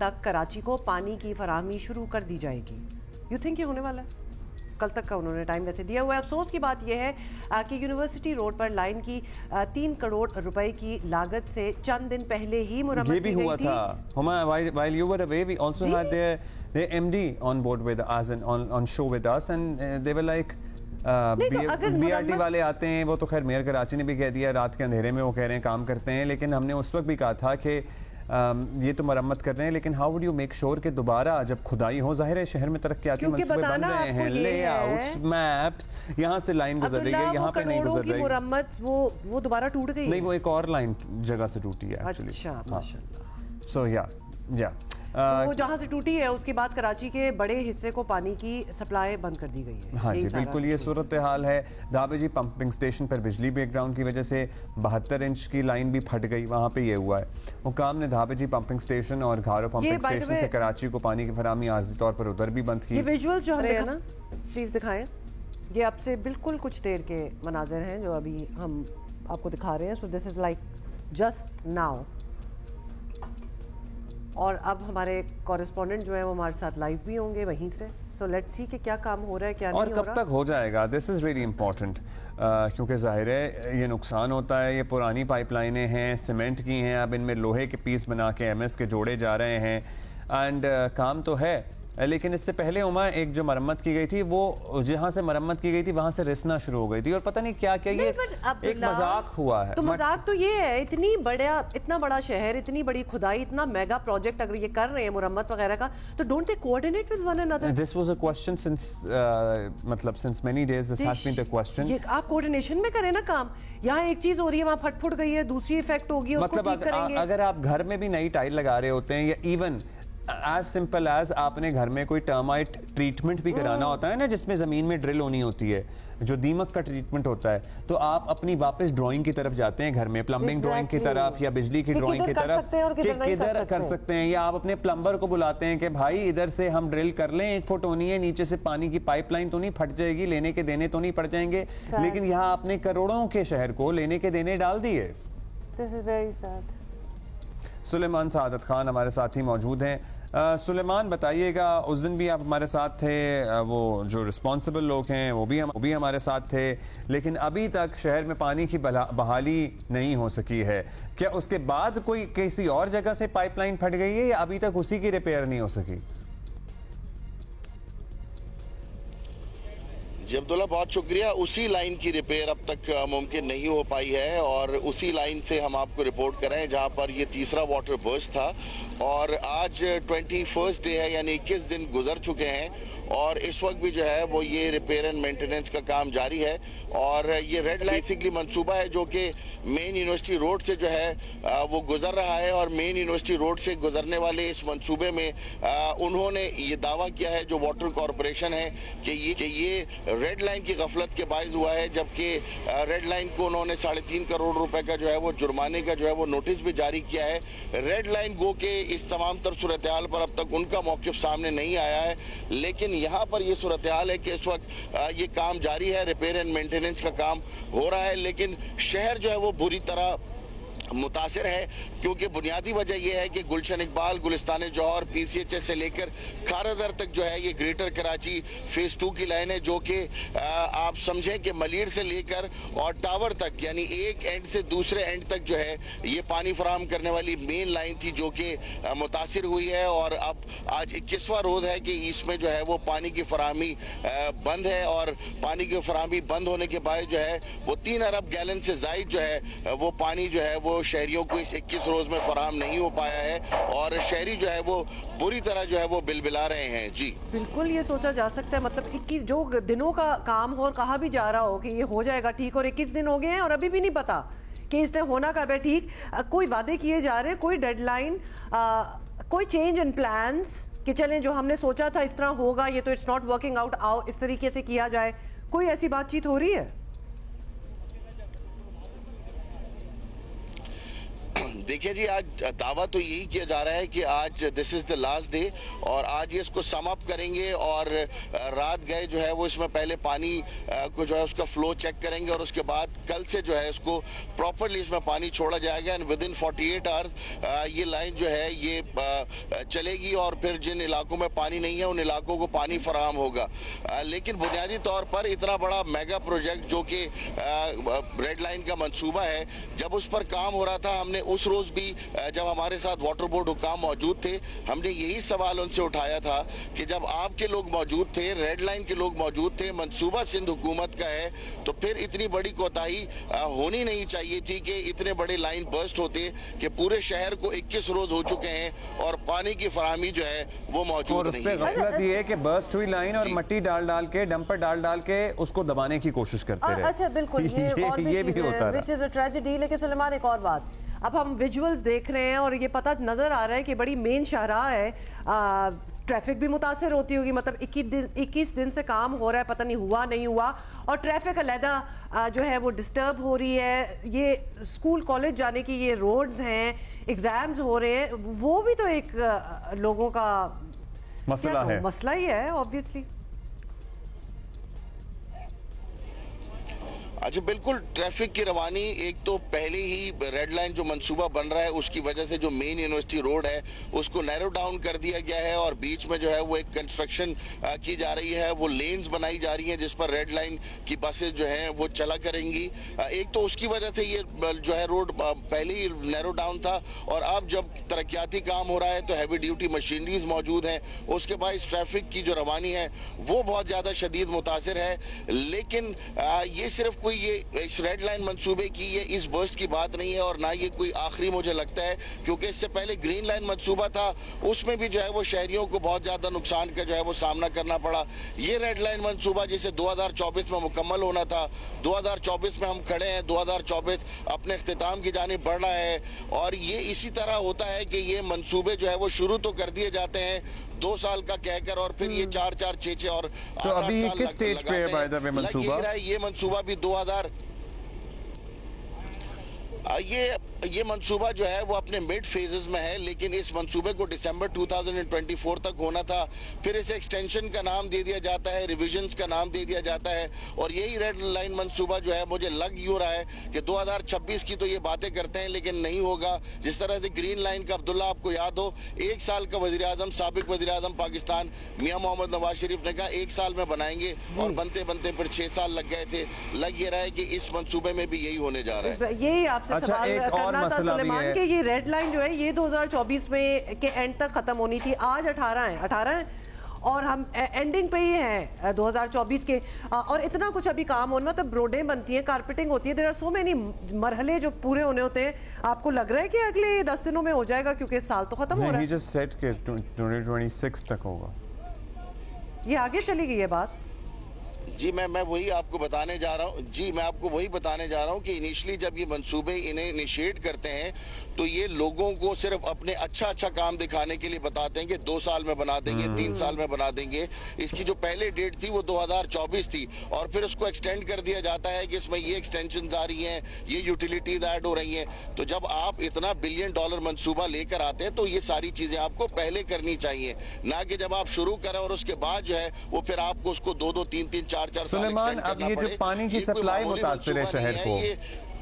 तक कराची को पानी की फराहमी शुरू कर दी जाएगी। यू थिंक ये होने वाला है? कल तक का उन्होंने टाइम वैसे दिया हुआ है। अफसोस की बात यह है कि यूनिवर्सिटी रोड पर लाइन की 3 करोड़ रुपए की लागत से चंद दिन पहले ही मुरम्मत की गई थी। Huma, while you were away, we also had their MD on board with us and on show with us, and they were like BRT वाले आते हैं, वो तो खैर मेयर कराची ने भी कह दिया रात के अंधेरे में वो कह रहे हैं काम करते हैं, लेकिन हमने उस वक्त भी कहा था कि ये तो मरम्मत कर रहे हैं, लेकिन how would you make sure कि दोबारा जब खुदाई हो, जाहिर है शहर में तरक्याती मंसूबे बन रहे हैं, लेआउट्स, मैप्स, यहाँ से से लाइन गुजर रही है, यहाँ पे नहीं गुजर रही। मुरम्मत वो दोबारा टूट गई नहीं, वो एक और लाइन जगह से टूटी है एक्चुअली। अच्छा, माशाल्लाह। सो या तो जहाँ से टूटी है उसके बाद कराची के बड़े हिस्से को पानी की सप्लाई बंद कर दी गई है। हाँ जी, बिल्कुल ये सूरत हाल है। धाबेजी पंपिंग स्टेशन पर बिजली ब्रेकडाउन की वजह से 72 इंच की लाइन भी फट गई, वहाँ पे ये हुआ है। हुकाम ने धाबेजी पंपिंग स्टेशन और घारो पंपिंग स्टेशन से कराची को पानी की फराहमी आर्जी तौर पर उधर भी बंद की। ये विजुअल्स जो हम ना प्लीज दिखाएं, ये आपसे बिल्कुल कुछ देर के मनाजिर हैं जो अभी हम आपको दिखा रहे हैं। So this is like just now. और अब हमारे कॉरेस्पॉन्डेंट जो है वो हमारे साथ लाइव भी होंगे वहीं से। सो लेट्स सी कि क्या काम हो रहा है, क्या नहीं हो रहा, और कब तक हो जाएगा। दिस इज़ रियली इम्पॉर्टेंट, क्योंकि जाहिर है ये नुकसान होता है। ये पुरानी पाइपलाइनें हैं, सीमेंट की हैं, अब इनमें लोहे के पीस बना के MS के जोड़े जा रहे हैं, एंड काम तो है। लेकिन इससे पहले उमा एक जो मरम्मत की गई थी, वो जहाँ से मरम्मत की गई थी वहाँ से रिसना शुरू हो गई थी, और पता नहीं क्या क्या ये एक मजाक हुआ है। तो मजाक तो ये है, इतना बड़ा शहर, इतनी बड़ी खुदाई, इतना मेगा प्रोजेक्ट अगर ये कर रहे हैं मुरम्मत वगैरह का, तो don't they coordinate with one another? This was a question since many days, this has been the question. ये आप कोऑर्डिनेशन में करें ना काम। यहाँ एक चीज हो रही है, वहाँ फट गई है, दूसरी इफेक्ट होगी, मतलब अगर आप घर में भी नई टाइल लगा रहे होते हैं, या इवन एज सिंपल एज आपने घर में कोई टर्माइट ट्रीटमेंट भी कराना होता है ना, जिसमें जमीन में ड्रिल होनी होती है, जो दीमक का ट्रीटमेंट होता है, तो आप अपनी वापस ड्राइंग की तरफ जाते हैं घर में, प्लम्बिंग ड्राइंग की तरफ या बिजली की ड्राइंग की तरफ, कि किधर कर सकते हैं, या आप अपने प्लम्बर को बुलाते हैं कि भाई इधर से हम ड्रिल कर लें, 1 फुट होनी है, नीचे से पानी की पाइपलाइन तो नहीं फट जाएगी, लेने के देने तो नहीं पड़ जाएंगे। लेकिन यहाँ आपने करोड़ों के शहर को लेने के देने डाल दिए। सुलेमान सादत खान हमारे साथ ही मौजूद हैं। सुलेमान, बताइएगा, उस दिन भी आप हमारे साथ थे, वो जो रिस्पॉन्सिबल लोग हैं वो भी हमारे साथ थे, लेकिन अभी तक शहर में पानी की बहाली नहीं हो सकी है। क्या उसके बाद कोई किसी और जगह से पाइपलाइन फट गई है, या अभी तक उसी की रिपेयर नहीं हो सकी? जी अब्दुल्ला, बहुत शुक्रिया। उसी लाइन की रिपेयर अब तक मुमकिन नहीं हो पाई है, और उसी लाइन से हम आपको रिपोर्ट करें जहां पर ये तीसरा वाटर बर्स्ट था, और आज 21 डे है, यानी 21 दिन गुजर चुके हैं, और इस वक्त भी जो है वो ये रिपेयर एंड मेंटेनेंस का काम जारी है। और ये रेड लाइन बेसिकली मंसूबा है जो कि मेन यूनिवर्सिटी रोड से जो है वो गुजर रहा है, और मेन यूनिवर्सिटी रोड से गुजरने वाले इस मंसूबे में उन्होंने ये दावा किया है, जो वाटर कॉरपोरेशन है, कि ये रेड लाइन की गफलत के बायस हुआ है, जबकि रेड लाइन को उन्होंने 3.5 करोड़ रुपए का जो है वो जुर्माने का जो है वो नोटिस भी जारी किया है। रेड लाइन गो के इस तमाम तर सूरत हाल पर अब तक उनका मौकिफ सामने नहीं आया है, लेकिन यहाँ पर ये सूरत हाल है कि इस वक्त ये काम जारी है, रिपेयर एंड मेंटेनेंस का काम हो रहा है, लेकिन शहर जो है वो बुरी तरह मुतासिर है, क्योंकि बुनियादी वजह यह है कि गुलशन इकबाल, गुलिस्तान जौहर, पीसीएचएस से लेकर खारादर तक जो है ये ग्रेटर कराची फेज 2 की लाइन है, जो कि आप समझें कि मलीर से लेकर और टावर तक, यानी एक एंड से दूसरे एंड तक जो है ये पानी फराहम करने वाली मेन लाइन थी, जो कि मुतासिर हुई है। और अब आज 21वां रोज है कि इसमें जो है वो पानी की फराहमी बंद है, और पानी की फराहमी बंद होने के बाद जो है वो 3 अरब गैलन से जायद जो है वो पानी जो है वो शहरियों को इस 21 रोज में फराहम नहीं हो पाया है, और शहरी जो है वो बुरी तरह जो है वो बिलबिला रहे हैं। जी बिल्कुल, ये सोचा जा सकता है, मतलब 21 जो दिनों का काम हो और कहा भी जा रहा हो कि ये हो जाएगा ठीक, और 21 दिन हो गए हैं और अभी भी नहीं पता कि इसने होना कब है ठीक। कोई वादे किए जा रहे हैं, कोई डेडलाइन, कोई चेंज इन प्लान्स कि चलें जो हमने सोचा था इस तरह होगा, ये तो इट्स नॉट वर्किंग आउट, आओ इस तरीके से किया जाए, कोई ऐसी बातचीत हो रही है? देखिए जी, आज दावा तो यही किया जा रहा है कि आज this is the last day, और आज ये इसको सम अप करेंगे, और रात गए जो है वो इसमें पहले पानी को जो है उसका फ्लो चेक करेंगे, और उसके बाद कल से जो है इसको प्रॉपरली इसमें पानी छोड़ा जाएगा, एंड विद इन 48 आवर्स ये लाइन जो है ये चलेगी, और फिर जिन इलाकों में पानी नहीं है उन इलाकों को पानी फराहम होगा। लेकिन बुनियादी तौर पर इतना बड़ा मेगा प्रोजेक्ट जो कि रेड लाइन का मंसूबा है, जब उस पर काम हो रहा था, हमने उस रोज भी जब हमारे साथ वाटर बोर्ड हुकाम मौजूद थे, हमने यही सवाल उनसे उठाया था कि जब आपके लोग मौजूद थे, रेड लाइन के लोग मौजूद थे, मंसूबा सिंध हुकूमत का है, तो फिर इतनी बड़ी कोताही होनी नहीं चाहिए थी कि इतने बड़े लाइन बर्स्ट होते कि पूरे शहर को 21 रोज हो चुके हैं और पानी की फराहमी जो है वो मौजूद नहीं है। गफलत ये है कि बर्स्ट हुई लाइन और मट्टी डाल डाल के, डंपर डाल डाल के उसको दबाने की कोशिश करते रहे। अच्छा बिल्कुल, ये भी होता है, व्हिच इज अ ट्रेजेडी। लेकिन सलमान, एक और बात, अब हम विजुअल्स देख रहे हैं और ये पता नजर आ रहा है कि बड़ी मेन शाहराह है, ट्रैफिक भी मुतासर होती होगी, मतलब 21 दिन से काम हो रहा है, पता नहीं हुआ नहीं हुआ, और ट्रैफिक अलहदा जो है वो डिस्टर्ब हो रही है, ये स्कूल कॉलेज जाने की ये रोड्स हैं, एग्जाम्स हो रहे हैं, वो भी तो एक लोगों का मसला है, मसला ही है ऑब्वियसली। अच्छा बिल्कुल, ट्रैफिक की रवानी एक तो पहले ही रेड लाइन जो मंसूबा बन रहा है उसकी वजह से जो मेन यूनिवर्सिटी रोड है उसको नैरो डाउन कर दिया गया है, और बीच में जो है वो एक कंस्ट्रक्शन की जा रही है, वो लेन्स बनाई जा रही हैं जिस पर रेड लाइन की बसेस जो हैं वो चला करेंगी। एक तो उसकी वजह से ये जो है रोड पहले ही नैरो डाउन था, और अब जब तरक्याती काम हो रहा है तो हैवी ड्यूटी मशीनरीज मौजूद हैं, उसके बाद इस ट्रैफिक की जो रवानी है वो बहुत ज़्यादा शदीद मुतासिर है। लेकिन ये सिर्फ कोई ये इस रेड लाइन मंसूबे की ये इस बर्स्ट की बात नहीं है, और ना ये कोई आखिरी मुझे लगता है, क्योंकि इससे पहले ग्रीन लाइन मंसूबा था, उसमें भी जो है वो शहरियों को बहुत ज्यादा नुकसान का जो है वो सामना करना पड़ा। ये रेड लाइन मंसूबा जिसे 2024 में मुकम्मल होना था, 2024 में हम खड़े हैं, 2024 अपने इख्तिताम की जानिब बढ़ रहा है, और ये इसी तरह होता है कि ये मंसूबे जो है वो शुरू तो कर दिए जाते हैं 2 साल का कहकर, और फिर ये 4-4, 6-6 और 8-8 तो अभी साल किस स्टेज पे है बाय द वे मंसूबा? ये मंसूबा भी 2000 ये मंसूबा जो है वो अपने मिड फेजेस में है, लेकिन इस मंसूबे को दिसंबर 2024 तक होना था, फिर इसे एक्सटेंशन का नाम दे दिया जाता है, रिविजन्स का नाम दे दिया जाता है, और यही रेड लाइन मंसूबा जो है मुझे लग यूं रहा है कि 2026 की तो ये बातें करते हैं लेकिन नहीं होगा। जिस तरह से ग्रीन लाइन का अब्दुल्ला आपको याद हो, 1 साल का वज़ीर-ए-आज़म, साबिक वज़ीर-ए-आज़म पाकिस्तान मियां मोहम्मद नवाज शरीफ ने कहा 1 साल में बनाएंगे, और बनते बनते फिर 6 साल लग गए थे। लग ये रहा है कि इस मंसूबे में भी यही होने जा रहा है। यही आपसे सवाल करना था सलेमान कि ये रेड लाइन जो है ये 2024 में के एंड तक खत्म होनी थी, आज 18 है और हम एंडिंग पे ही हैं 2024 के, और इतना कुछ अभी काम होना, मतलब रोडें बनती हैं, कारपेटिंग होती है, देयर आर सो मेनी मरहले जो पूरे होने होते हैं। आपको लग रहा है कि अगले 10 दिनों में हो जाएगा, क्योंकि साल तो खत्म हो रहा है। ही जस्ट सेड कि 2026 तक होगा, ये आगे चली गई है बात। जी मैं वही आपको बताने जा रहा हूँ मैं आपको वही बताने जा रहा हूँ कि इनिशियली जब ये मंसूबे इन्हें इनिशिएट करते हैं तो ये लोगों को सिर्फ अपने अच्छा काम दिखाने के लिए बताते हैं कि 2 साल में बना देंगे, 3 साल में बना देंगे। इसकी जो पहले डेट थी वो 2024 थी और फिर उसको एक्सटेंड कर दिया जाता है कि इसमें ये एक्सटेंशंस आ रही हैं, ये यूटिलिटीज ऐड हो रही हैं। तो जब आप इतना $1 बिलियन मंसूबा लेकर आते हैं तो ये सारी चीजें आपको पहले करनी चाहिए, ना कि जब आप शुरू करें और उसके बाद जो है वो फिर आपको उसको 2-2, 3-3, 4-4 साल सुलेमान, अब ये जो पानी की सप्लाई मुतासिर है शहर को,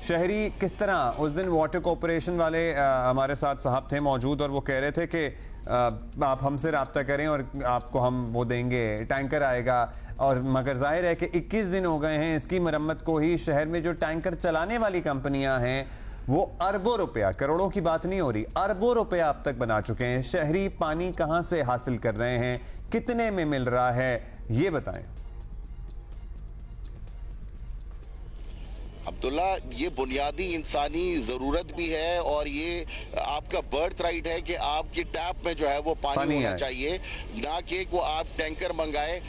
शहरी किस तरह? उस दिन वाटर कॉर्पोरेशन वाले हमारे साथ साहब थे मौजूद और वो कह रहे थे कि आप हमसे रब्ता करें और आपको हम वो देंगे, टैंकर आएगा। और मगर जाहिर है कि 21 दिन हो गए हैं इसकी मरम्मत को ही। शहर में जो टैंकर चलाने वाली कंपनियां हैं वो अरबों रुपया, करोड़ों की बात नहीं हो रही, अरबों रुपया अब तक बना चुके हैं। शहरी पानी कहां से हासिल कर रहे हैं, कितने में मिल रहा है, ये बताएं। अब्दुल्ला, ये बुनियादी इंसानी ज़रूरत भी है और ये आपका बर्थ राइट है कि आपकी टैप में जो है वो पानी होना चाहिए, ना कि वो आप टैंकर मंगाए।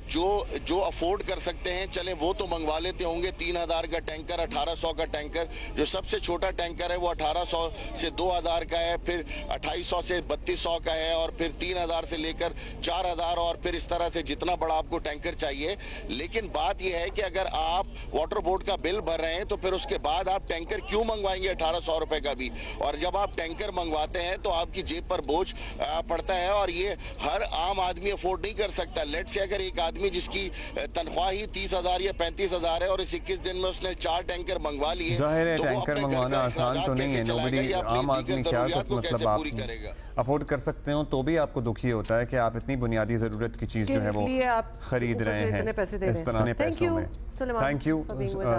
जो अफोर्ड कर सकते हैं चलें वो तो मंगवा लेते होंगे। 3000 का टैंकर, 1800 का टैंकर, जो सबसे छोटा टैंकर है वो 1800 से 2000 का है, फिर 2800 से 3200 का है और फिर 3000 से लेकर 4000 और फिर इस तरह से जितना बड़ा आपको टैंकर चाहिए। लेकिन बात यह है कि अगर आप वाटर बोर्ड का बिल भर रहे हैं तो फिर उसके बाद आप टैंकर क्यों मंगवाएंगे 1800 रुपए का भी? और जब आप टैंकर मंगवाते हैं तो आपकी जेब पर बोझ पड़ता है और ये हर आम आदमी अफोर्ड नहीं कर सकता। लेट से अगर एक आदमी जिसकी तनख्वाह ही 30,000 या 35,000 है और इस 21 दिन में उसने 4 टैंकर मंगवा लिए, जाहिर है टैंकर मंगवाना आसान तो नहीं है। नोबडी, आम आदमी क्या मतलब आप अफोर्ड कर सकते हो तो भी आपको दुखी होता है कि आप इतनी बुनियादी जरूरत की चीज जो है वो खरीद रहे हैं इस तरह के पैसों में। Thank you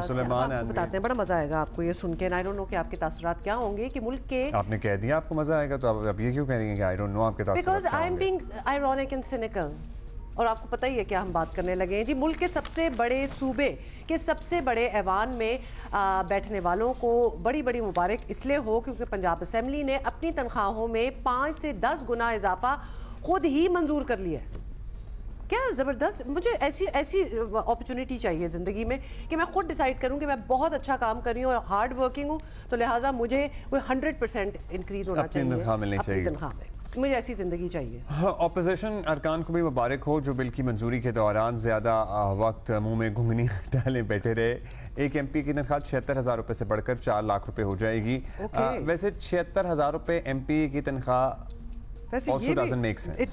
Suleman. बताते हैं, बड़ा मजा आएगा आपको ये सुन के। आई डोंट नो कि आपके तासुरात क्या होंगे कि मुल्क के, आपने कह दिया आपको मजा आएगा तो अब ये क्यों कह रही हैं कि आई डोंट नो आपके तासुरात क्या होंगे? Because I am being ironic and cynical. और आपको पता ही है क्या हम बात करने लगे हैं जी। मुल्क के सबसे बड़े सूबे के सबसे बड़े ऐवान में बैठने वालों को बड़ी बड़ी मुबारक इसलिए हो क्योंकि पंजाब असेंबली ने अपनी तनख्वाहों में 5 से 10 गुना इजाफा खुद ही मंजूर कर लिया है। क्या ज़बरदस्त! मुझे ऐसी अपॉर्चुनिटी चाहिए ज़िंदगी में कि मैं खुद डिसाइड करूं कि मैं बहुत अच्छा काम कर रही हूँ और हार्ड वर्किंग हूँ, तो लिहाजा मुझे कोई 100% इंक्रीज होना चाहिए अपनी तनख्वाह में। मुझे ऐसी जिंदगी चाहिए। ऑपोजिशन अरकान को भी मुबारक हो जो बिल की मंजूरी के दौरान ज्यादा वक्त मुंह में घुंघनी डाले बैठे रहे। एक एमपी की तनख्वाह 76,000 रुपए से बढ़कर 4 लाख रुपए हो जाएगी। वैसे 76,000 रुपए एमपी की तनख्वाह also doesn't make sense.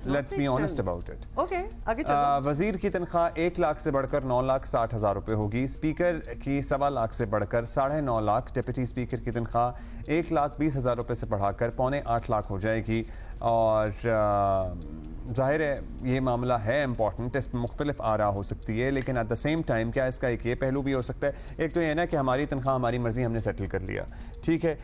Let's be honest about it. Okay, आगे चलो। वजीर की तनख्वाह 1 लाख से बढ़कर 9,60,000 रुपए होगी। स्पीकर की 1.25 लाख से बढ़कर 9.5 लाख। डिप्टी स्पीकर की तनख्वाह 1,20,000 रुपए से बढ़ाकर 7.25 लाख हो जाएगी। और जाहिर है ये मामला है इम्पॉर्टेंट, इस पर मुख्तलिफ आरा हो सकती है, लेकिन एट द सेम टाइम क्या इसका एक ये पहलू भी हो सकता है। एक तो ये ना कि हमारी तनख्वाह हमारी मर्जी, हमने सेटल कर लिया, ठीक है,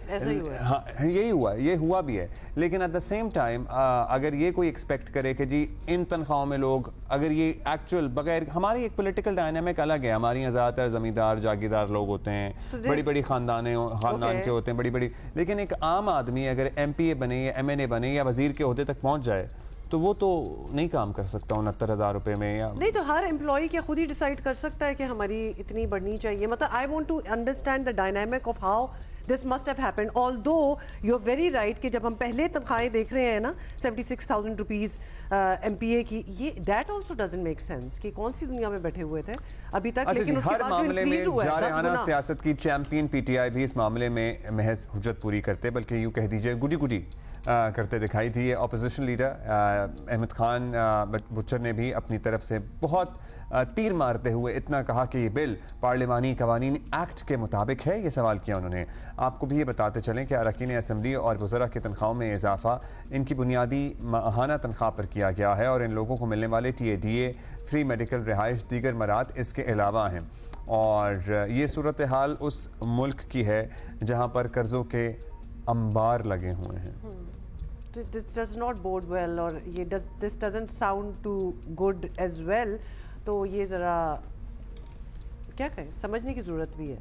हाँ यही हुआ, ये हुआ भी है। लेकिन एट द सेम टाइम अगर ये कोई एक्सपेक्ट करे कि जी इन तनख्वाहों में लोग, अगर ये एक्चुअल बगैर, हमारी एक पोलिटिकल डायनामिक अलग है, हमारी यहाँ ज़्यादातर ज़मींदार जागीरदार लोग होते हैं, तो बड़ी बड़ी खानदान के होते हैं, बड़ी बड़ी। लेकिन एक आम आदमी अगर MPA बने या MNA बने या वजीर के ओहदे तक पहुँच जाए तो वो तो नहीं काम कर सकता 69,000 रुपए में। या नहीं तो हर एम्प्लॉय क्या खुद ही डिसाइड कर सकता है कि हमारी इतनी बढ़नी चाहिए? मतलब I want to understand the dynamic of how this must have happened. Although you are very right कि जब हम पहले तनख्वाहें देख रहे हैं ना 76,000 रुपीज MPA की, ये that also doesn't make sense कि कौन सी दुनिया में बैठे हुए थे अभी तक। लेकिन हर मामले में जारहाना सियासत की चैंपियन PTI भी इस मामले में महज हुज्जत पूरी करते, बल्कि यूँ कह दीजिए गुडी करते दिखाई थी। Opposition leader Ahmad Khan butcher ने भी अपनी तरफ से बहुत तीर मारते हुए इतना कहा कि ये बिल पार्लिमानी कवानीन एक्ट के मुताबिक है। ये सवाल किया उन्होंने। आपको भी ये बताते चलें कि अरकान असम्बली और वज़रा की तनख्वाहों में इजाफा इनकी बुनियादी माहाना तनख्वाह पर किया गया है और इन लोगों को मिलने वाले TADA, फ्री मेडिकल रिहाइश, दीगर मरात इसके अलावा हैं। और ये सूरत हाल उस मुल्क की है जहाँ पर कर्ज़ों के अंबार लगे हुए हैं। This does not bode well और ये this doesn't sound too good as well। तो ये ज़रा क्या कहें, समझने की ज़रूरत भी है।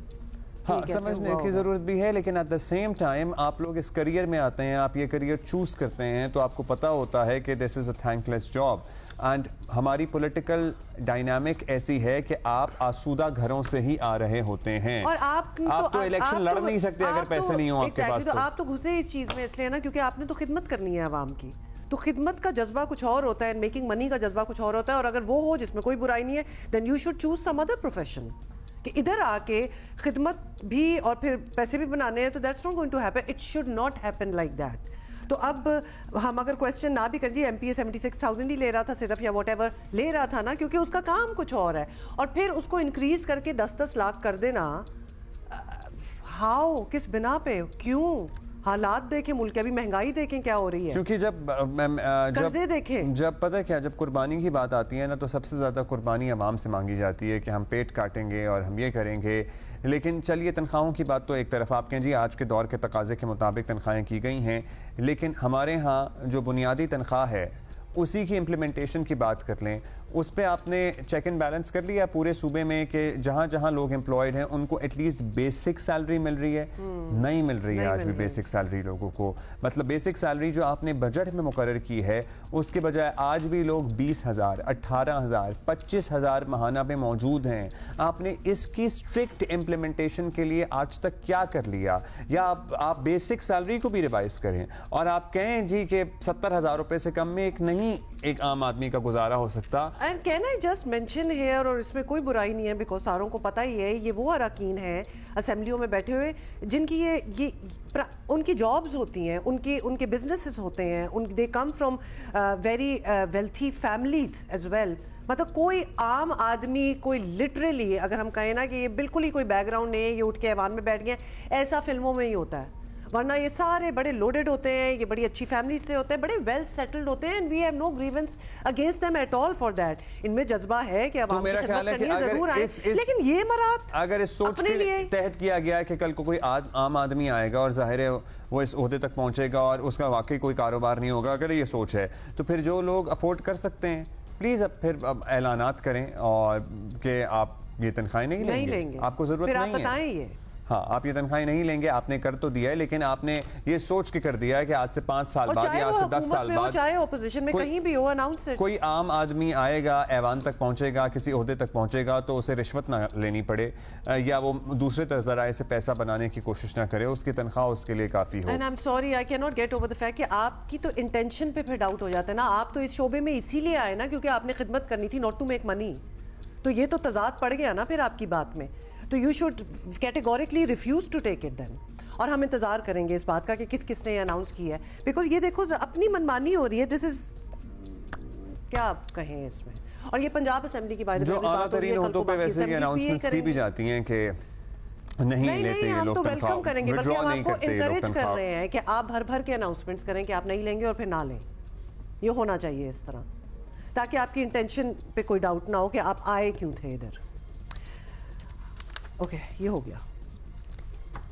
हाँ, समझने की ज़रूरत भी है, लेकिन एट द सेम टाइम आप लोग इस करियर में आते हैं, आप ये करियर चूज़ करते हैं तो आपको पता होता है कि this is a thankless job. And हमारी पॉलिटिकल डायनामिक ऐसी है कि आप आसूदा घरों से ही आ रहे होते हैं और आप तो इलेक्शन लड़ नहीं सकते अगर पैसे नहीं हो आपके पास। तो आप तो घुसे इस चीज में इसलिए ना क्योंकि आपने तो खिदमत करनी है आवाम की। तो खिदमत का जज्बा कुछ और होता है, मेकिंग मनी का जज्बा कुछ और होता है, और अगर वो हो जिसमें कोई बुराई नहीं है, then you should choose some other profession. कि इधर आके खिदमत भी और फिर पैसे भी बनाने हैं, तो that's not going to happen, it should not happen like that. तो अब हम अगर क्वेश्चन ना भी कर जी, एमपीए 76,000 ही ले रहा था सिर्फ, या व्हाटएवर ले रहा था ना, क्योंकि उसका काम कुछ और है, और फिर उसको इंक्रीज करके 10-10 लाख कर देना, हाउ, किस बिना पे, क्यों? हालात देखें, मुल्क अभी महंगाई देखें क्या हो रही है, क्योंकि जब पता है क्या, जब कुर्बानी की बात आती है ना, तो सबसे ज़्यादा कुर्बानी अवाम से मांगी जाती है कि हम पेट काटेंगे और हम ये करेंगे। लेकिन चलिए, तनख्वाहों की बात तो एक तरफ, आप कहें जी आज के दौर के तकाजे के मुताबिक तनख्वाहें की गई हैं, लेकिन हमारे यहाँ जो बुनियादी तनख्वाह है उसी की इम्प्लीमेंटेशन की बात कर लें, उस पर आपने चेक एंड बैलेंस कर लिया पूरे सूबे में कि जहाँ जहाँ लोग एम्प्लॉयड हैं उनको एटलीस्ट बेसिक सैलरी मिल रही है? नहीं मिल रही है आज भी बेसिक सैलरी लोगों को। मतलब बेसिक सैलरी जो आपने बजट में मुकर्रर की है उसके बजाय आज भी लोग 20,000, 18,000, 25,000 माहाना पे मौजूद हैं। आपने इसकी स्ट्रिक्ट इम्प्लीमेंटेशन के लिए आज तक क्या कर लिया? या आप बेसिक सैलरी को भी रिवाइज करें और आप कहें जी कि 70,000 रुपए से कम में एक आम आदमी का गुजारा हो सकता। And can I just mention here, और इसमें कोई बुराई नहीं है बिकॉज सारों को पता ही है, ये वो अरकान हैं असेंबलियों में बैठे हुए जिनकी ये उनकी जॉब्स होती हैं, उनके बिजनेसेस होते हैं, they come from very wealthy families as well. मतलब कोई आम आदमी, कोई लिटरली अगर हम कहें ना कि ये बिल्कुल ही कोई बैकग्राउंड नहीं है, ये उठ के ऐवान में बैठ गए, ऐसा फिल्मों में ही होता है, वरना ये सारे बड़े लोडेड होते हैं, ये बड़ी अच्छी फैमिली से होते हैं, बड़े वेल सेटल्ड होते हैं, and we have no grievance against them at all for that. इनमें जज्बा है कि अवाम की खिदमत करनी है, जरूर आए, लेकिन ये मरात अगर इस सोच के तहत किया गया है कि कल को कोई आम आदमी आएगा और जाहिर है वो इस ओहदे तक पहुंचेगा और उसका वाकई कोई कारोबार नहीं होगा, अगर ये सोच है तो फिर जो लोग अफोर्ड कर सकते हैं प्लीज अब फिर ऐलानात करें और कि आप ये तनख्वाहें नहीं लेंगे, आपको जरूरत नहीं है। फिर आप बताएं ये, हाँ, आप ये तनख्वाहें नहीं लेंगे, आपने कर तो दिया है, लेकिन आपने ये सोच के कर दिया है कि आज से 5 साल बाद या आज से 10 साल बाद, चाहे ऑपोजिशन में कहीं भी हो, अनाउंस इट। कोई आम आदमी आएगा, ऐवान तक पहुंचेगा, किसी ओहदे तक पहुंचेगा तो उसे रिश्वत ना लेनी पड़े या वो दूसरे जराए से पैसा बनाने की कोशिश ना करे, उसकी तनख्वाह उसके लिए काफी हो। And I am sorry, I can not get over the fact कि आपकी तो इंटेंशन पे फिर डाउट हो जाता है ना। आप तो इस शोबे में इसीलिए आए ना क्योंकि आपने खिदमत करनी थी, नॉट टू मेक मनी। तो ये तो तजाद पड़ गया ना फिर आपकी बात में, तो you should categorically refuse to take it then. और हम इंतजार करेंगे इस बात का कि किस किसने अनाउंस किया है, बिकॉज ये देखो अपनी मनमानी हो रही है, दिस इज क्या आप कहें इसमें। और ये पंजाब असेंबली की बात जो आला तरीन होतों पे वैसे भी अनाउंसमेंट्स की भी जाती हैं कि नहीं लेते ये लोग, तो वेलकम करेंगे, बल्कि हम आपको इंकरेज कर रहे हैं कि आप भर भर के अनाउंसमेंट्स करें कि आप नहीं लेंगे और फिर ना लें। ये होना चाहिए इस तरह, ताकि आपकी इंटेंशन पे कोई डाउट ना हो कि आप आए क्यों थे इधर। ओके, ये हो गया।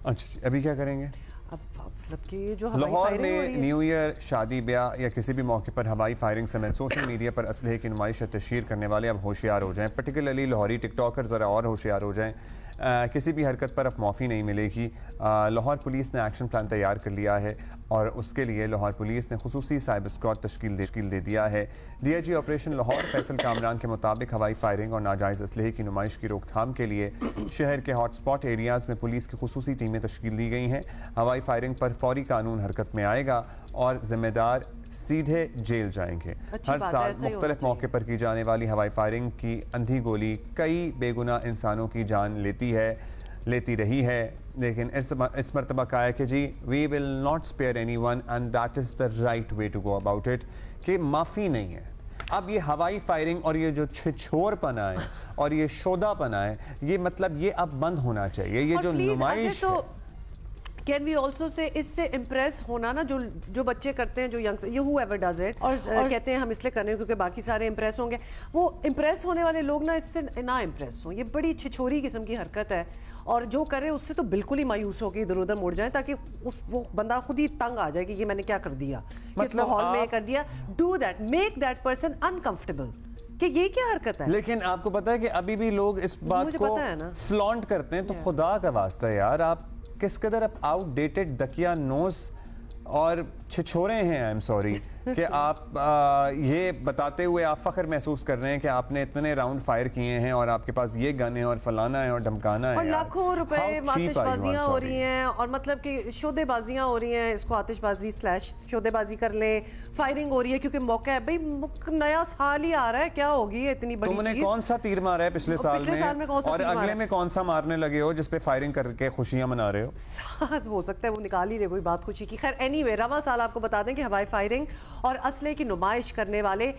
अच्छा, अभी क्या करेंगे? अब मतलब कि जो लाहौर में न्यू ईयर, शादी ब्याह या किसी भी मौके पर हवाई फायरिंग समेत सोशल मीडिया पर असलहे की नुमाइश या तशहीर करने वाले अब होशियार हो जाएं। पर्टिकुलरली लाहौरी टिकटॉकर ज़रा और होशियार हो जाएं। किसी भी हरकत पर अब माफ़ी नहीं मिलेगी। लाहौर पुलिस ने एक्शन प्लान तैयार कर लिया है और उसके लिए लाहौर पुलिस ने खुसूसी साइबर स्क्वाड तश्कील दे दिया है। DIG ऑपरेशन लाहौर फैसल कामरान के मुताबिक हवाई फायरिंग और नाजायज़ असलहे की नुमाइश की रोकथाम के लिए शहर के हॉटस्पॉट एरियाज़ में पुलिस की खुसूसी टीमें तश्कील दी गई हैं। हवाई फायरिंग पर फौरी कानून हरकत में आएगा और जिम्मेदार सीधे जेल जाएंगे। हर साल मुख्तलिफ मौके पर की जाने वाली हवाई फायरिंग की अंधी गोली कई बेगुनाह इंसानों की जान लेती रही है, लेकिन इस मरतबा कहा है कि जी we will not spare anyone and that is the right way to go about it, कि माफ़ी नहीं है। अब ये हवाई फायरिंग और ये जो छिछोरपना है और ये शोधापना है, ये मतलब ये अब बंद होना चाहिए। ये जो नुमाइश है, कैन वी ऑल्सो से इससे इम्प्रेस होना ना, जो बच्चे करते हैं, जो यंग ये whoever does it, और कहते हैं हम इसलिए कर रहे हैं क्योंकि बाकी सारे इम्प्रेस होंगे, वो इम्प्रेस होने वाले लोग ना इससे ना इम्प्रेस हों। ये बड़ी छिछोरी किस्म की हरकत है और जो करे उससे तो बिल्कुल ही मायूस होकर इधर उधर मुड़ जाए, ताकि वो बंदा खुद ही तंग आ जाए कि ये मैंने क्या कर दिया, किस माहौल में कर दिया। Do that, make that person uncomfortable कि ये क्या हरकत है। लेकिन आपको पता है कि अभी भी लोग इस बात को फ्लॉन्ट करते हैं, तो खुदा का वास्ता यार, आप किस कदर आप आउटडेटेड दकिया नोज और छिछोरे हैं। आई एम सॉरी कि आप ये बताते हुए आप फख्र महसूस कर रहे हैं कि आपने इतने राउंड फायर किए हैं और आपके पास ये गन है और फलाना है और धमकाना है, और लाखों रुपए आतिशबाजियां हो रही हैं, और मतलब कि शोदेबाजियां हो रही हैं, इसको आतिशबाजी / शोदेबाजी कर ले, फायरिंग हो रही है क्योंकि मौका है भाई, नया साल ही आ रहा है, क्या होगी इतनी बड़ी तुमने कौन सा तीर मारा है पिछले साल में और अगले में कौन सा मारने लगे हो जिसपे फायरिंग करके खुशियां मना रहे हो? साथ हो सकता है वो निकाल ही रहे कोई बात खुशी की। खैर एनीवे, रवा साल आपको बता दें कि हवाई फायरिंग और असले की नुमाइश करने वाले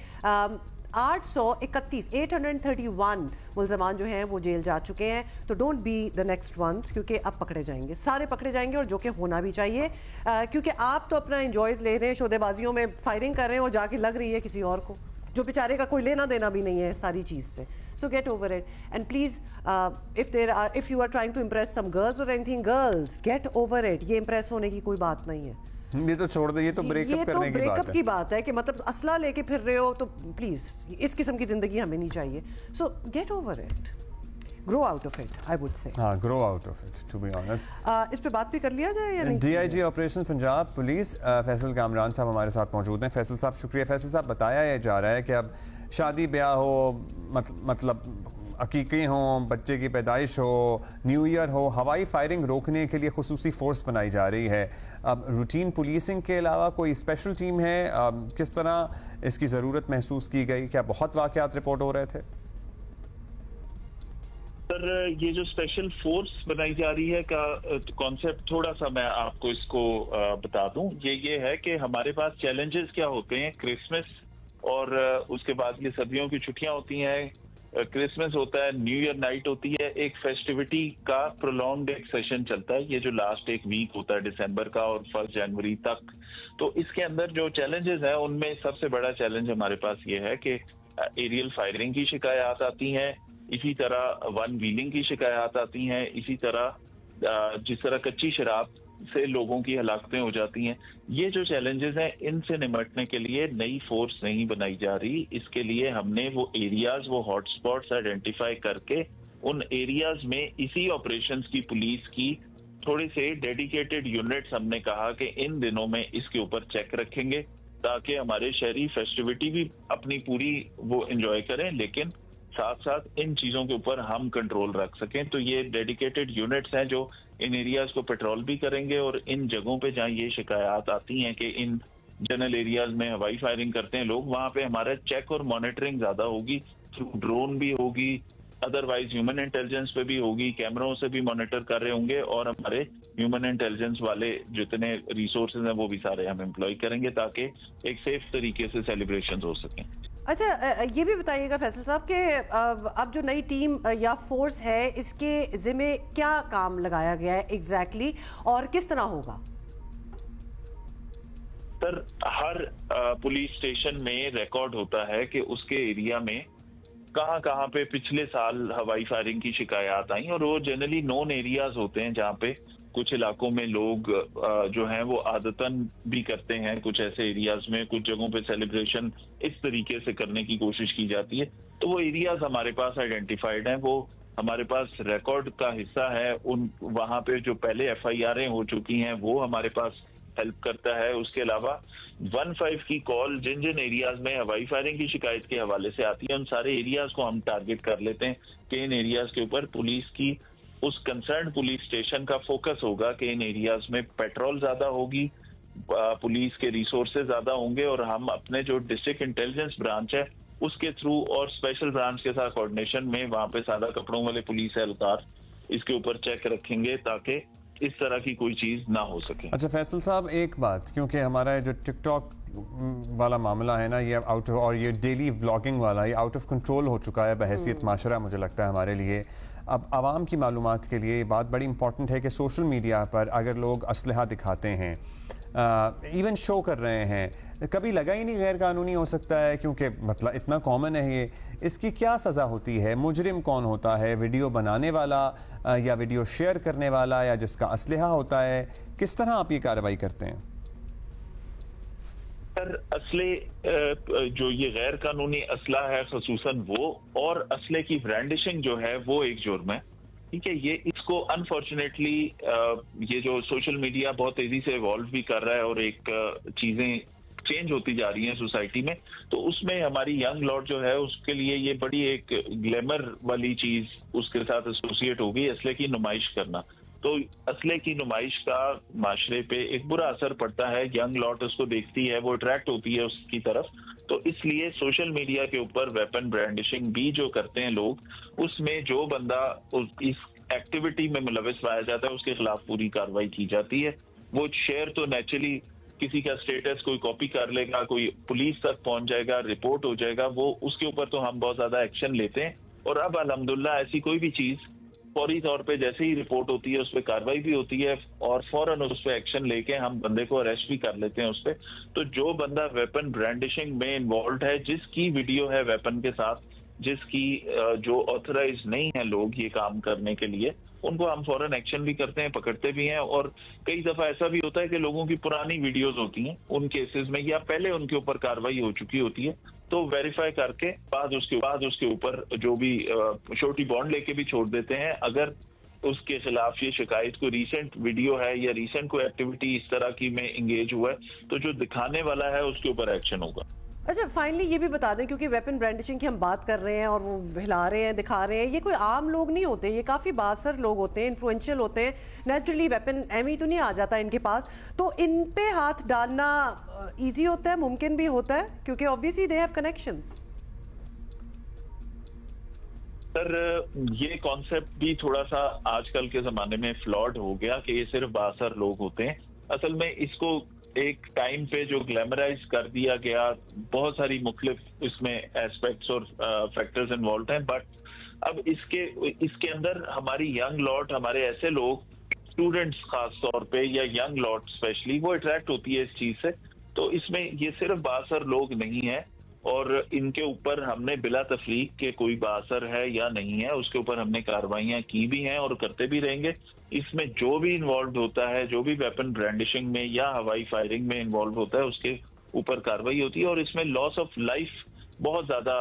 831 मुल्ज़मान जो हैं वो जेल जा चुके हैं। तो don't be the next ones, क्योंकि अब पकड़े जाएंगे, सारे पकड़े जाएंगे, और जो कि होना भी चाहिए, क्योंकि आप तो अपना एंजॉयज ले रहे हैं, शोदेबाजियों में फायरिंग कर रहे हैं और जाके लग रही है किसी और को, जो बेचारे का कोई लेना देना भी नहीं है सारी चीज़ से। So get over it, and please, if you are trying to impress some girls or anything, girls, get over it. ये impress होने की कोई बात नहीं है। ये तो छोड़ दे, ये तो ब्रेकअप करने की बात है कि मतलब असला लेके फिर रहे हो, तो प्लीज इस किस्म की जिंदगी हमें नहीं चाहिए। So get over it, grow out of it, I would say. हाँ, grow out of it, to be honest. इस पे बात भी कर लिया जाए या नहीं? DIG operation Punjab police Faisal Kamran साहब हमारे साथ मौजूद हैं। फैसल साहब शुक्रिया। फैसल साहब, बताया जा रहा है कि अब शादी ब्याह हो, मतलब अकीक़े हों, बच्चे की पैदाइश हो, न्यू ईयर हो, हवाई फायरिंग रोकने के लिए खुसूसी फोर्स बनाई जा रही है। अब रूटीन पुलिसिंग के अलावा कोई स्पेशल टीम है? किस तरह इसकी ज़रूरत महसूस की गई? क्या बहुत वाक़यात रिपोर्ट हो रहे थे? सर, ये जो स्पेशल फोर्स बनाई जा रही है का कॉन्सेप्ट थोड़ा सा मैं आपको इसको बता दूं। ये है कि हमारे पास चैलेंजेस क्या होते हैं। क्रिसमस और उसके बाद ये सर्दियों की छुट्टियां होती हैं, क्रिसमस होता है, न्यू ईयर नाइट होती है, एक फेस्टिविटी का प्रोलॉन्ग्ड एक सेशन चलता है, ये जो लास्ट एक वीक होता है दिसंबर का और 1 जनवरी तक। तो इसके अंदर जो चैलेंजेस हैं उनमें सबसे बड़ा चैलेंज हमारे पास ये है कि एरियल फायरिंग की शिकायत आती हैं, इसी तरह वन व्हीलिंग की शिकायत आती हैं, इसी तरह जिस तरह कच्ची शराब से लोगों की हलाकतें हो जाती हैं। ये जो चैलेंजेस हैं इनसे निपटने के लिए नई फोर्स नहीं बनाई जा रही। इसके लिए हमने वो एरियाज, वो हॉटस्पॉट्स आइडेंटिफाई करके उन एरियाज में इसी ऑपरेशंस की पुलिस की थोड़े से डेडिकेटेड यूनिट्स हमने कहा कि इन दिनों में इसके ऊपर चेक रखेंगे, ताकि हमारे शहरी फेस्टिविटी भी अपनी पूरी वो एंजॉय करें, लेकिन साथ साथ इन चीजों के ऊपर हम कंट्रोल रख सकें। तो ये डेडिकेटेड यूनिट्स हैं जो इन एरियाज को पेट्रोल भी करेंगे, और इन जगहों पे जहां ये शिकायत आती हैं कि इन जनरल एरियाज में हवाई फायरिंग करते हैं लोग, वहां पे हमारा चेक और मॉनिटरिंग ज्यादा होगी, थ्रू ड्रोन भी होगी, अदरवाइज ह्यूमन इंटेलिजेंस पे भी होगी, कैमरों से भी मॉनिटर कर रहे होंगे, और हमारे ह्यूमन इंटेलिजेंस वाले जितने रिसोर्सेज हैं वो भी सारे हम एम्प्लॉय करेंगे, ताकि एक सेफ तरीके से सेलिब्रेशन हो सकें। अच्छा, ये भी बताइएगा फैसल साहब कि अब जो नई टीम या फोर्स है इसके जिम्मे क्या काम लगाया गया है एग्जैक्टली, और किस तरह होगा? सर, हर पुलिस स्टेशन में रिकॉर्ड होता है कि उसके एरिया में कहां कहां पे पिछले साल हवाई फायरिंग की शिकायत आई, और वो जनरली नोन एरियाज होते हैं जहां पे कुछ इलाकों में लोग जो हैं वो आदतन भी करते हैं, कुछ ऐसे एरियाज में कुछ जगहों पे सेलिब्रेशन इस तरीके से करने की कोशिश की जाती है। तो वो एरियाज हमारे पास आइडेंटिफाइड हैं, वो हमारे पास रिकॉर्ड का हिस्सा है। उन वहां पे जो पहले FIR हो चुकी हैं वो हमारे पास हेल्प करता है। उसके अलावा 15 की कॉल जिन जिन एरियाज में हवाई फायरिंग की शिकायत के हवाले से आती है, उन सारे एरियाज को हम टारगेट कर लेते हैं कि इन एरियाज के ऊपर पुलिस की, उस कंसर्न पुलिस स्टेशन का फोकस होगा कि इन एरियाज में पेट्रोल ज्यादा होगी, पुलिस के रिसोर्सेज ज्यादा होंगे, और हम अपने जो डिस्ट्रिक्ट इंटेलिजेंस ब्रांच है उसके थ्रू और स्पेशल ब्रांच के साथ कोऑर्डिनेशन में वहां पे सादा कपड़ों वाले पुलिस एहलकार इसके ऊपर चेक रखेंगे ताकि इस तरह की कोई चीज ना हो सके। अच्छा फैसल साहब, एक बात, क्योंकि हमारा जो टिकटॉक वाला मामला है ना, ये आउट और ये डेली व्लॉगिंग वाला, ये आउट ऑफ कंट्रोल हो चुका है बहैसियत माशरा, मुझे लगता है हमारे लिए। अब आवाम की मालूमात के लिए ये बात बड़ी इंपॉर्टेंट है कि सोशल मीडिया पर अगर लोग असलहा दिखाते हैं, इवन शो कर रहे हैं, कभी लगा ही नहीं गैर कानूनी हो सकता है, क्योंकि मतलब इतना कॉमन है ये, इसकी क्या सज़ा होती है? मुजरिम कौन होता है? वीडियो बनाने वाला या वीडियो शेयर करने वाला या जिसका असलहा होता है? किस तरह आप ये कार्रवाई करते हैं? सर, असले जो ये गैर कानूनी असला है खसूसन वो, और असले की ब्रांडिशिंग जो है वो एक जुर्म है, ठीक है। ये इसको अनफॉर्चुनेटली ये जो सोशल मीडिया बहुत तेजी से इवॉल्व भी कर रहा है और एक चीजें चेंज होती जा रही हैं सोसाइटी में, तो उसमें हमारी यंग लॉट जो है उसके लिए ये बड़ी एक ग्लैमर वाली चीज उसके साथ एसोसिएट होगी, असले की नुमाइश करना। तो असले की नुमाइश का माशरे पे एक बुरा असर पड़ता है, यंग लॉट उसको देखती है, वो अट्रैक्ट होती है उसकी तरफ। तो इसलिए सोशल मीडिया के ऊपर वेपन ब्रांडिशिंग भी जो करते हैं लोग, उसमें जो बंदा इस एक्टिविटी में मुलविस पाया जाता है उसके खिलाफ पूरी कार्रवाई की जाती है। वो शेयर तो नेचुरली किसी का स्टेटस कोई कॉपी कर लेगा, कोई पुलिस तक पहुंच जाएगा, रिपोर्ट हो जाएगा, वो उसके ऊपर तो हम बहुत ज्यादा एक्शन लेते हैं। और अब अल्हम्दुलिल्लाह ऐसी कोई भी चीज फौरी तौर पे जैसे ही रिपोर्ट होती है उस पर कार्रवाई भी होती है और फौरन उस पर एक्शन लेके हम बंदे को अरेस्ट भी कर लेते हैं उस पर। तो जो बंदा वेपन ब्रांडिशिंग में इन्वॉल्व है, जिसकी वीडियो है वेपन के साथ, जिसकी जो ऑथराइज नहीं है लोग ये काम करने के लिए, उनको हम फौरन एक्शन भी करते हैं, पकड़ते भी हैं। और कई दफा ऐसा भी होता है कि लोगों की पुरानी वीडियोस होती हैं उन केसेस में, या पहले उनके ऊपर कार्रवाई हो चुकी होती है, तो वेरीफाई करके बाद उसके ऊपर जो भी छोटी बॉन्ड लेके भी छोड़ देते हैं। अगर उसके खिलाफ ये शिकायत कोई रीसेंट वीडियो है या रीसेंट कोई एक्टिविटी इस तरह की में इंगेज हुआ है, तो जो दिखाने वाला है उसके ऊपर एक्शन होगा। अच्छा, फाइनली ये भी बता दें, क्योंकि वेपन ब्रांडिशिंग की हम बात कर रहे हैं और वो हिला रहे हैं, दिखा रहे हैं, ये कोई आम लोग नहीं होते, ये काफ़ी बासर लोग होते हैं, इन्फ्लुएंशियल होते हैं। नेचुरली वेपन एमी तो नहीं आ जाता इनके पास, तो इन पे हाथ डालना इजी होता है, मुमकिन भी होता है, क्योंकि obviously they have connections. Sir ये कॉन्सेप्ट भी थोड़ा सा आजकल के जमाने में फ्लॉड हो गया कि ये सिर्फ बासर लोग होते हैं। असल में इसको एक टाइम पे जो ग्लैमराइज कर दिया गया, बहुत सारी मुख्तलिफ इसमें एस्पेक्ट्स और फैक्टर्स इन्वॉल्व हैं, बट अब इसके अंदर हमारी यंग लॉट, हमारे ऐसे लोग, स्टूडेंट्स खास तौर पे या यंग लॉट स्पेशली, वो अट्रैक्ट होती है इस चीज से। तो इसमें ये सिर्फ बासर लोग नहीं है और इनके ऊपर हमने बिला तफरीक के कोई बासर है या नहीं है, उसके ऊपर हमने कार्रवाइयां की भी हैं और करते भी रहेंगे। इसमें जो भी इन्वॉल्व होता है, जो भी वेपन ब्रांडिशिंग में या हवाई फायरिंग में इन्वॉल्व होता है, उसके ऊपर कार्रवाई होती है। और इसमें लॉस ऑफ लाइफ बहुत ज्यादा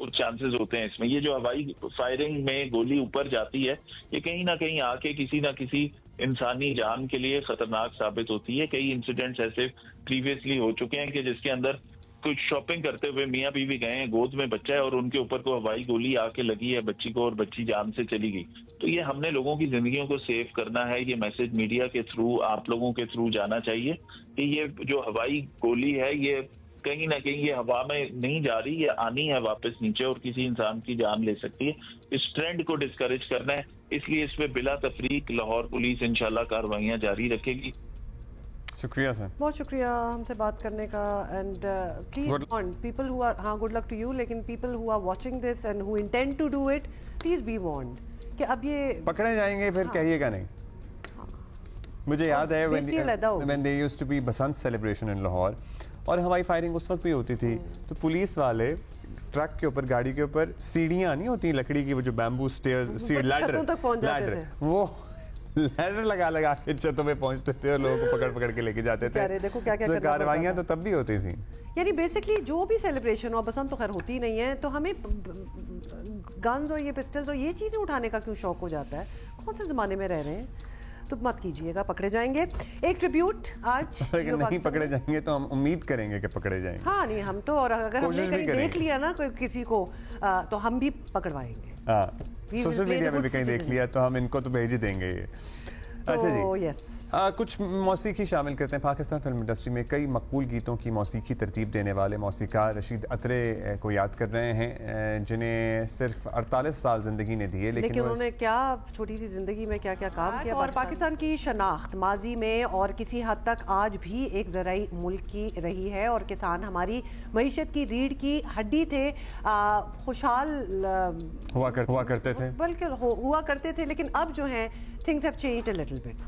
चांसेस होते हैं इसमें। ये जो हवाई फायरिंग में गोली ऊपर जाती है, ये कहीं ना कहीं आके किसी ना किसी इंसानी जान के लिए खतरनाक साबित होती है। कई इंसिडेंट्स ऐसे प्रीवियसली हो चुके हैं कि जिसके अंदर कुछ शॉपिंग करते हुए मियाँ बीवी गए हैं, गोद में बच्चा है और उनके ऊपर को हवाई गोली आके लगी है बच्ची को और बच्ची जान से चली गई। तो ये हमने लोगों की जिंदगियों को सेव करना है। ये मैसेज मीडिया के थ्रू, आप लोगों के थ्रू जाना चाहिए कि ये जो हवाई गोली है ये कहीं ना कहीं ये हवा में नहीं जा रही, ये आनी है वापस नीचे और किसी इंसान की जान ले सकती है। इस ट्रेंड को डिस्करेज करना है, इसलिए इस पे बिला तफरीक लाहौर पुलिस इंशाल्लाह कार्रवाइयां जारी रखेगी। शुक्रिया सर, बहुत शुक्रिया हमसे बात करने का। And please warn people who are, हाँ गुड लक टू यू, लेकिन people who are watching this and who intend to do it, please be warned कि अब ये पकड़े जाएंगे फिर कहिएगा नहीं। मुझे याद है when they used to be Basant celebration in Lahore और हवाई फायरिंग उस वक्त भी होती थी, तो पुलिस वाले ट्रक के ऊपर, गाड़ी के ऊपर सीढ़ियां नहीं होती लकड़ी की, वो जो बैम्बू स्टेयर लैडर, वो लैडर लगा के छतों पे पहुंचते थे और लोगों को पकड़ के लेके जाते थे। देखो क्या क्या कार्रवाइयां तो तब भी होती थी। यानी बेसिकली जो भी सेलिब्रेशन हो, बसंत तो खैर होती ही नहीं है, तो हमें गन्स और ये पिस्टल्स और ये चीजें उठाने का क्यों शौक हो जाता है? कौन से जमाने में रह रहे हैं? तो मत कीजिएगा, पकड़े जाएंगे। एक ट्रिब्यूट आज अगर नहीं पकड़े जाएंगे तो हम उम्मीद करेंगे कि पकड़े जाएंगे। हाँ नहीं, हम तो, और अगर हमने कहीं देख लिया ना कोई किसी को, तो हम भी पकड़वाएंगे। सोशल मीडिया में भी कहीं देख लिया तो हम इनको तो भेज ही देंगे। अच्छा जी, यस, कुछ मौसीकी शामिल करते हैं। पाकिस्तान फिल्म इंडस्ट्री में कई मकबूल गीतों की मौसीकी तरतीब देने वाले मौसीकार रशीद अतरे को याद कर रहे हैं, जिन्हें सिर्फ 48 साल जिंदगी ने दिए, लेकिन उन्होंने क्या छोटी सी जिंदगी में क्या क्या काम किया। और पाकिस्तान की शनाख्त माजी में और किसी हद तक आज भी एक ज़राई मुल्क की रही है और किसान हमारी मईशत की रीढ़ की हड्डी थे, खुशहाल हुआ करते थे, बल्कि हुआ करते थे, लेकिन अब जो है things have changed a little bit.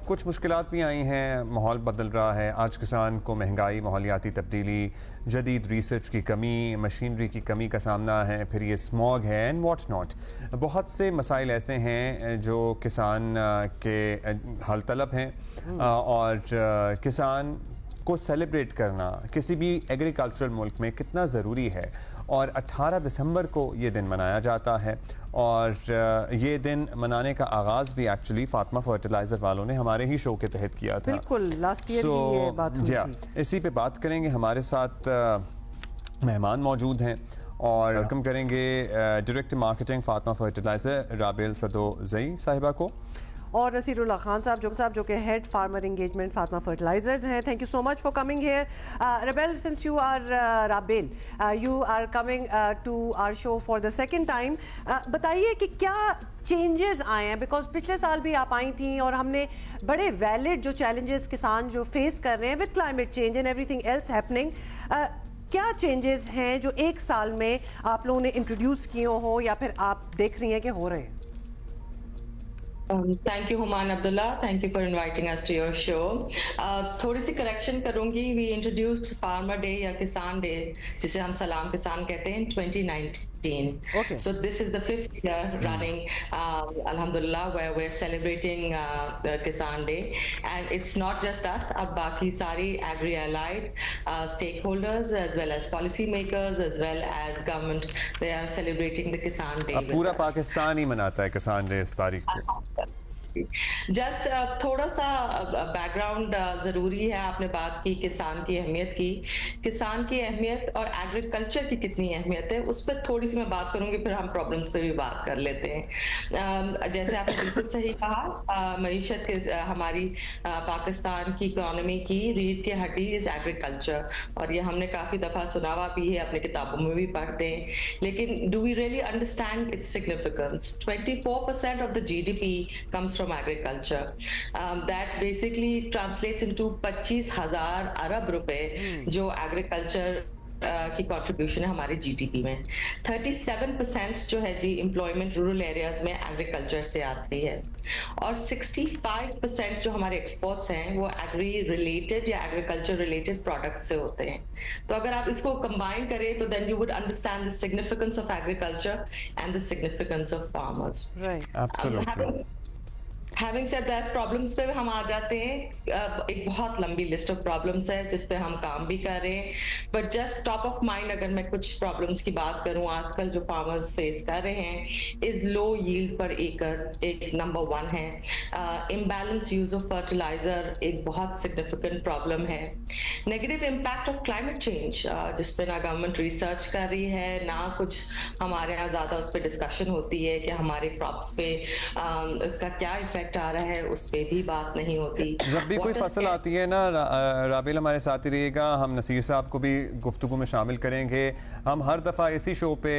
कुछ मुश्किलात भी आई हैं, माहौल बदल रहा है। आज किसान को महंगाई, माहौलियाती तब्दीली, जदीद रिसर्च की कमी, मशीनरी की कमी का सामना है, फिर ये स्मॉग है एंड व्हाट नॉट। बहुत से मसाइल ऐसे हैं जो किसान के हल तलब हैं और किसान को सेलिब्रेट करना किसी भी एग्रीकल्चरल मुल्क में कितना ज़रूरी है और 18 दिसंबर को ये दिन मनाया जाता है। और ये दिन मनाने का आगाज़ भी एक्चुअली फातिमा फर्टिलाइज़र वालों ने हमारे ही शो के तहत किया था। बिल्कुल, लास्ट ईयर ये बात हुई थी। इसी पे बात करेंगे। हमारे साथ मेहमान मौजूद हैं और वेलकम करेंगे डायरेक्टर मार्केटिंग फातिमा फर्टिलाइज़र राबेल सदोज़ई साहिबा को, और नसीरुल्लाह खान साहब जो कि head farmer engagement Fatima Fertilizers हैं। Thank you so much for coming here. Rebel, since you are Rabel, you are coming to our show for the second time, बताइए कि क्या चेंजेस आए हैं, बिकॉज पिछले साल भी आप आई थी और हमने बड़े वैलिड जो चैलेंजेस किसान जो फेस कर रहे हैं with climate change and everything else happening, क्या चेंजेस हैं जो एक साल में आप लोगों ने इंट्रोड्यूस किए हो या फिर आप देख रही हैं कि हो रहे हैं? Thank you, Human Abdullah. Thank you for inviting us to your show. थोड़ी सी करेक्शन करूंगी. We introduced Farmer Day या किसान Day, जिसे हम सलाम किसान कहते हैं, 2019. Okay. So this is the 5th year running, Alhamdulillah, where we're celebrating the Kisan Day. And it's not just us. अब बाकी सारी agri-allied stakeholders as well as policy makers as well as government, they are celebrating the Kisan Day. अब पूरा पाकिस्तान ही मनाता है किसान day इस तारीख पे। जस्ट थोड़ा सा बैकग्राउंड जरूरी है। आपने बात की किसान की अहमियत की, किसान की अहमियत और एग्रीकल्चर की कितनी अहमियत है, उस पर थोड़ी सी मैं बात करूंगी, फिर हम प्रॉब्लम्स पे भी बात कर लेते हैं। जैसे आपने बिल्कुल सही कहा, मईशत के हमारी पाकिस्तान की इकोनॉमी की रीढ़ की हड्डी इज एग्रीकल्चर, और ये हमने काफी दफा सुना हुआ भी है, अपने किताबों में भी पढ़ते हैं, लेकिन do we really understand its significance? 24% of the GDP comes from agriculture. That basically translates into 25,000 अरब रुपए जो एग्रीकल्चर की कंट्रीब्यूशन है हमारे GDP में। 37% जो है जी एम्प्लॉयमेंट रूरल एरियाज में एग्रीकल्चर से आती है, और 65% जो हमारे एक्सपोर्ट्स हैं वो एग्री रिलेटेड या एग्रीकल्चर रिलेटेड प्रोडक्ट से होते हैं। तो अगर आप इसको कंबाइन करें तो then you would understand the significance of agriculture and the significance of farmers. Right, absolutely. Having said that, problems पे हम आ जाते हैं। एक बहुत लंबी लिस्ट ऑफ प्रॉब्लम्स है जिस पे हम काम भी कर रहे हैं, but just top of mind अगर मैं कुछ प्रॉब्लम्स की बात करूं आजकल जो फार्मर्स फेस कर रहे हैं, इज लो यील्ड पर एकड़ एक नंबर 1 है। इम्बैलेंस यूज ऑफ फर्टिलाइजर एक बहुत सिग्निफिकेंट प्रॉब्लम है। Negative impact of climate change, जिस पे ना गवर्नमेंट रिसर्च कर रही है, ना कुछ हमारे यहाँ ज्यादा उस पर डिस्कशन होती है कि हमारे क्रॉप्स पे इसका क्या इफेक्ट आ रहा है, उस पे भी बात नहीं होती। जब भी कोई फसल आती है ना, राबेल हमारे साथ ही रहिएगा, हम नसीर साहब को भी गुफ्तगू में शामिल करेंगे। हम हर दफ़ा इसी शो पे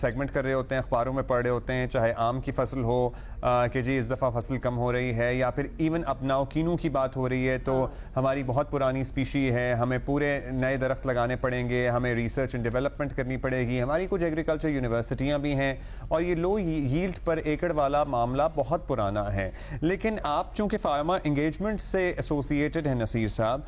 सेगमेंट कर रहे होते हैं, अखबारों में पढ़ रहे होते हैं, चाहे आम की फसल हो कि जी इस दफ़ा फसल कम हो रही है, या फिर इवन अब नाउकीनों की बात हो रही है तो हमारी बहुत पुरानी स्पीशी है, हमें पूरे नए दरख्त लगाने पड़ेंगे, हमें रिसर्च एंड डेवलपमेंट करनी पड़ेगी। हमारी कुछ एग्रीकल्चर यूनिवर्सिटियाँ भी हैं और ये लो यील्ड पर एकड़ वाला मामला बहुत पुराना है। लेकिन आप चूंकि फार्मर एंगेजमेंट से एसोसिएटेड हैं नसीर साहब,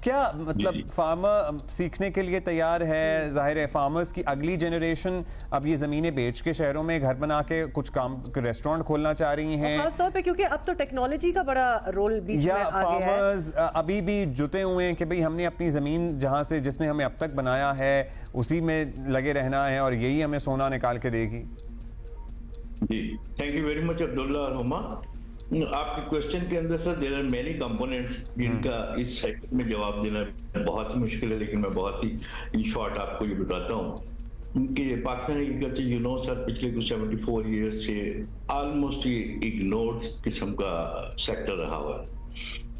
क्या मतलब फार्मर सीखने के लिए तैयार है? जाहिर है फार्मर्स की अगली जनरेशन अब ये जमीनें बेच के शहरों में घर बना के कुछ काम रेस्टोरेंट खोलना चाह रही हैं, खास तौर पे क्योंकि अब तो टेक्नोलॉजी का बड़ा रोल बीच में आ गया है। फार्मर्स अभी भी जुटे हुए हैं कि भाई हमने अपनी जमीन जहां से जिसने हमें अब तक बनाया है उसी में लगे रहना है और यही हमें सोना निकाल के देगी। जी, thank you very much Abdullah और हुमा। आपके क्वेश्चन के अंदर sir there are many components जिनका इस सेक्टर में जवाब देना बहुत ही मुश्किल है, लेकिन मैं बहुत ही इन शॉर्ट आपको ये बताता हूँ कि पाकिस्तान एग्रीकल्चर सर पिछले कुछ 74 ईयर्स से ऑलमोस्ट ये इग्नोर्ड किस्म का सेक्टर रहा हुआ है।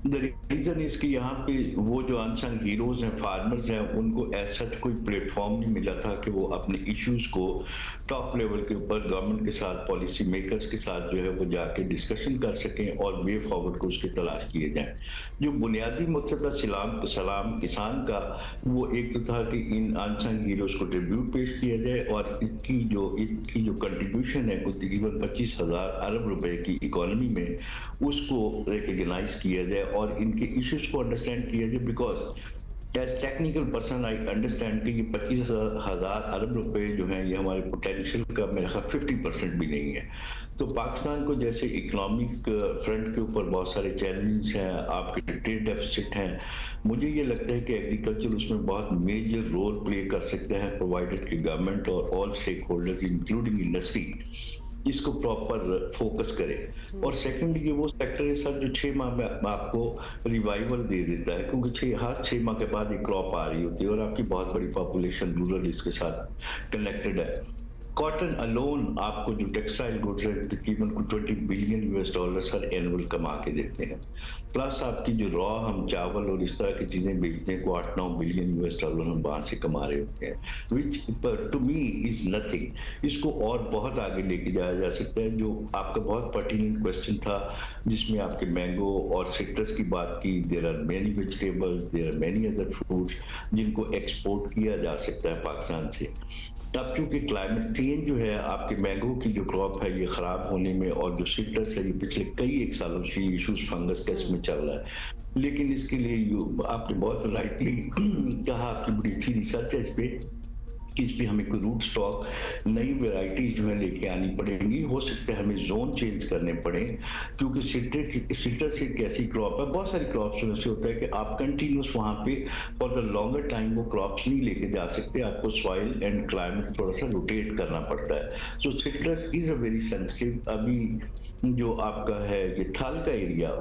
द रीजन इज कि यहाँ पे वो जो अनसंग हीरोज हैं, फार्मर्स हैं, उनको एज सच कोई प्लेटफॉर्म नहीं मिला था कि वो अपने इश्यूज को टॉप लेवल के ऊपर गवर्नमेंट के साथ, पॉलिसी मेकर्स के साथ जो है वो जाके डिस्कशन कर सकें और वे फॉरवर्ड को उसके तलाश किए जाएं। जो बुनियादी मकसद था सलाम किसान का, वो एक तो था कि इन अनसंग हीरोज को ट्रिब्यूट पेश किया जाए और इनकी जो कंट्रीब्यूशन है वो तकरीबन 25,000 अरब रुपए की इकोनॉमी में, उसको रिकग्नाइज किया जाए और इनके इश्यूज को अंडरस्टैंड किया जाए। Because as technical person I understand कि ये 25,000 अरब रुपए जो हैं ये हमारे पोटेंशियल का मेरे ख्याल 50% भी नहीं है। तो पाकिस्तान को जैसे इकोनॉमिक फ्रंट के ऊपर बहुत सारे चैलेंज हैं, आपके ट्रेड डेफिसिट हैं, मुझे ये लगता है कि एग्रीकल्चर उसमें बहुत मेजर रोल प्ले कर सकते हैं, प्रोवाइडेड कि गवर्नमेंट और all stake holders including industry इसको प्रॉपर फोकस करे। और सेकंड ये वो सेक्टर है सर जो 6 माह में आपको रिवाइवल दे देता है, क्योंकि हर 6 माह के बाद एक क्रॉप आ रही होती है और आपकी बहुत बड़ी पॉपुलेशन रूरल इसके साथ कनेक्टेड है। कॉटन अलोन आपको जो टेक्सटाइल गुड्स है तकरीबन $20 बिलियन हर एनुअल कमा के देते हैं, प्लस आपकी जो रॉ हम चावल और इस तरह की चीजें बेचते हैं को $8-9 बिलियन हम वहां से कमा रहे होते हैं, विच टू मी इज नथिंग। इसको और बहुत आगे लेके जाया जा सकता है। जो आपका बहुत पर्टिनेंट क्वेश्चन था जिसमें आपके मैंगो और सिट्रस की बात की, there are many vegetables, there are many other fruits जिनको एक्सपोर्ट किया जा सकता है पाकिस्तान से। अब क्योंकि क्लाइमेट चेंज जो है आपके मैंगो की जो क्रॉप है ये खराब होने में, और जो सिट्रस है ये पिछले कई एक सालों से इश्यूज फंगस का इसमें चल रहा है, लेकिन इसके लिए आपने बहुत राइटली कहा, आपकी बड़ी अच्छी रिसर्च है इस पे कि इस पे हमें कोई रूट स्टॉक नई वेराइटीज जो है लेके आनी पड़ेंगी। हो सकता है हमें जोन चेंज करने पड़े, क्योंकि सिट्रस एक ऐसी क्रॉप है, बहुत सारी क्रॉप्स में से होता है कि आप कंटिन्यूस वहां पे फॉर द लॉन्गर टाइम वो क्रॉप्स नहीं लेके जा सकते, आपको सॉइल एंड क्लाइमेट थोड़ा सा रोटेट करना पड़ता है। So citrus is a very sensitive. अभी जो आपका है ये थाल का एरिया,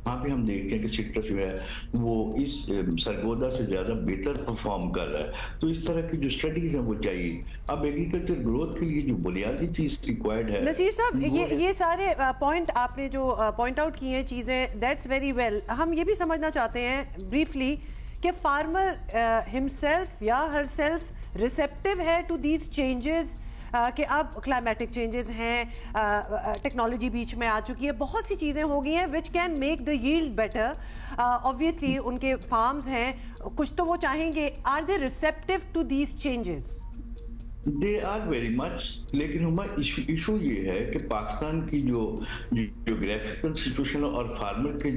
वहाँ पे हम देखते हैं कि सिट्रस जो है वो इस सरगोदा से ज्यादा बेहतर परफॉर्म कर रहा है। तो इस तरह की जो स्टडीज हैं वो चाहिए। अब एग्रीकल्चर ग्रोथ के लिए जो बुनियादी चीज रिक्वायर्ड है, नसीर साहब ये सारे पॉइंट आपने जो पॉइंट आउट किए हैं चीजें, दैट्स वेरी वेल। हम ये भी समझना चाहते हैं ब्रीफली कि फार्मर हिमसेल्फ या हरसेल्फ रिसेप्टिव है टू दीज चेंजेस, कि अब क्लाइमेटिक चेंजेस हैं, टेक्नोलॉजी बीच में आ चुकी है, बहुत सी चीज़ें हो गई हैं which can make the yield better. Obviously उनके फार्म्स हैं, कुछ तो वो चाहेंगे। Are they receptive to these changes? They are very much, लेकिन हमारा इशू ये है कि पाकिस्तान की जो ज्योग्राफिकल सिचुएशन और फार्मर के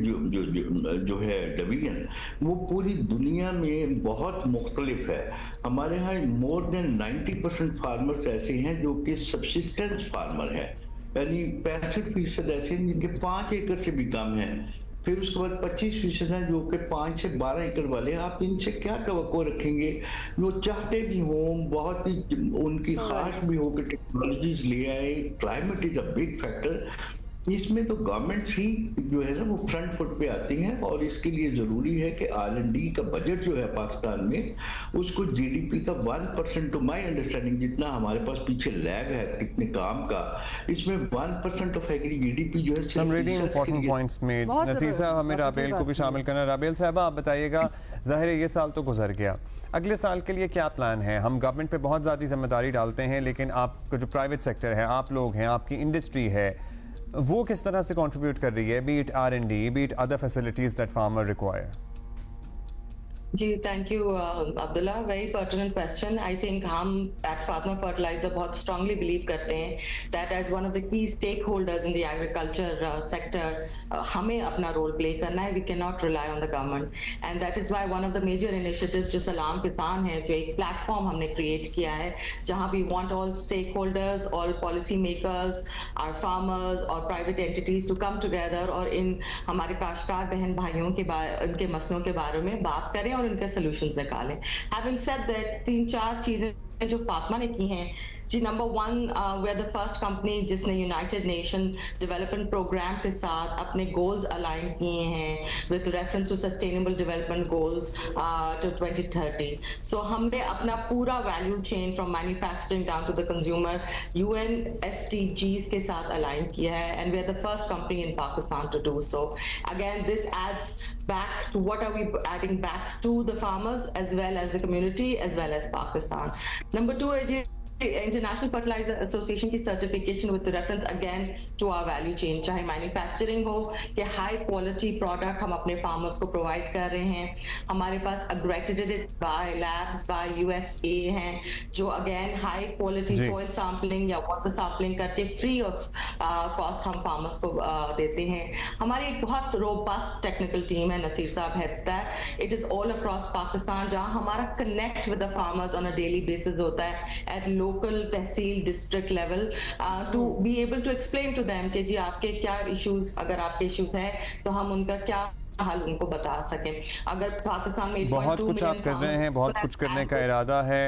जो है डिवीजन वो पूरी दुनिया में बहुत मुख्तलिफ है। हमारे यहाँ मोर देन 90% फार्मर्स ऐसे हैं जो कि सब्सिस्टेंस फार्मर हैं, यानी 65% ऐसे हैं जिनके 5 एकड़ से भी कम है। फिर उसके बाद 25% है जो कि 5 से 12 एकड़ वाले हैं। आप इनसे क्या तवक्को रखेंगे? वो चाहते भी हों, बहुत ही उनकी ख्वाहिश भी हो कि टेक्नोलॉजीज ले आए। Climate is a big factor. इसमें तो गवर्नमेंट ही जो है ना वो फ्रंट फुट पे आती हैं, और इसके लिए जरूरी है कि R&D का बजट जो है पाकिस्तान में उसको GDP का 1%, टू माय अंडरस्टैंडिंग जितना हमारे पास पीछे लैग है कितने काम का, इसमें 1% ऑफ एग्री GDP जो है। Some really important points made। Naseer साहब, हमें राबेल को भी शामिल करना। राबेल साहब आप बताइएगा, जाहिर है ये साल तो गुजर गया, अगले साल के लिए क्या प्लान है? हम गवर्नमेंट पे बहुत ज़्यादा जिम्मेदारी डालते हैं, लेकिन आपका जो प्राइवेट सेक्टर है, आप लोग हैं, आपकी इंडस्ट्री है, वो किस तरह से कंट्रीब्यूट कर रही है, be it R&D, be it other facilities that farmer require? जी thank you Abdullah, very pertinent question. I think हम एट फातिमा फर्टिलाइजर बहुत स्ट्रांगली बिलीव करते हैं that as one of the key stakeholders in the agriculture sector हमें अपना role play करना है। We can not rely on the government, and that is why one of the major initiatives जो सलाम किसान है, जो एक प्लेटफॉर्म हमने क्रिएट किया है जहां we want all stake holders, all policy makers, our farmers और private entities to come together और इन हमारे काश्तकार बहन भाइयों के उनके मसलों के बारे में बात करें और उनके सॉल्यूशंस निकालें। हैविंग सेड दैट 3-4 चीजें जो फातिमा ने की हैं जी। Number 1, we are the first company जिसने यूनाइटेड नेशन डेवलपमेंट प्रोग्राम के साथ अपने गोल्स अलाइन किए हैं with reference to sustainable development goals to 2030। So हमने अपना पूरा value chain from manufacturing down to the consumer UN SDGs के साथ अलाइन किया है, and we are the first company in Pakistan to do so. Again this adds back to what are we adding back to the farmers as well as the community as well as Pakistan. Number 2 is International Fertilizer Association की certification with reference again to our value chain, चाहे manufacturing हो कि high quality product हम अपने farmers को provide कर रहे हैं। हमारे पास accredited by labs by USA हैं जो again high quality soil sampling या वाटर सैंपलिंग करके फ्री ऑफ कॉस्ट हम फार्मर्स को देते हैं। हमारी एक बहुत रोबस्ट टेक्निकल टीम है, नसीर साहब heads that. It is all across Pakistan, जहां हमारा connect with the farmers on a daily basis होता है at local tehsil district level to be able to explain to them कि जी आपके क्या इश्यूज, अगर आपके इश्यूज हैं तो हम उनका क्या हल उनको बता सकें। अगर पाकिस्तान में बहुत कुछ आप कर रहे हैं, बहुत कुछ करने का इरादा है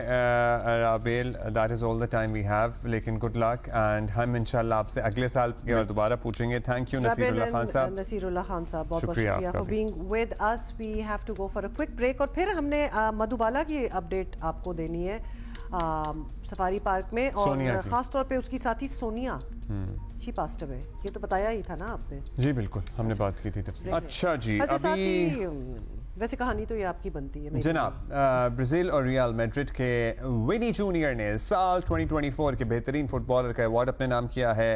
Rabel, that is all the time we have, लेकिन गुड लक एंड हम इंशाल्लाह आपसे अगले साल दोबारा पूछेंगे। थैंक यू नसीरुल्लाह खान साहब। नसीरुल्लाह खान साहब बहुत बहुत शुक्रिया for being with us. We have to go for a quick break और फिर हमने मधुबाला की अपडेट आपको देनी है सफारी पार्क में, और खास तौर पे उसकी साथी सोनिया, शी पास्ट अवे, ये तो बताया ही था ना आपने। जी बिल्कुल, हमने बात की थी तफसील। अच्छा जी, अभी वैसे कहानी तो ये आपकी बनती है जनाब। ब्राजील और रियल मैड्रिड के विनी जूनियर ने साल 2024 के बेहतरीन फुटबॉलर का अवार्ड अपने नाम किया है।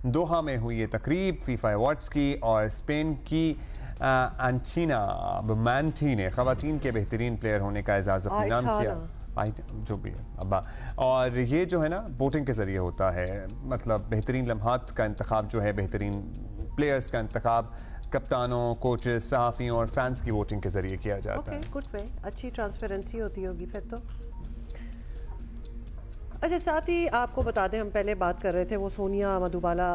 दोहा में हुई ये तकरीब फीफा अवार्ड्स की, और स्पेन की एंटीना बुमांटी ने खवातीन के बेहतरीन प्लेयर होने का एजाज़ अपने नाम किया, जो भी है अब्बा। और ये जो है ना वोटिंग के ज़रिए होता है, मतलब बेहतरीन लम्हात का इंतखाब जो है, बेहतरीन प्लेयर्स का इंतखाब कप्तानों, कोचेस, सहाफ़ियों और फैंस की वोटिंग के ज़रिए किया जाता है। गुड वे, अच्छी ट्रांसपेरेंसी होती होगी फिर तो। अच्छा, साथ ही आपको बता दें, हम पहले बात कर रहे थे वो सोनिया मधुबाला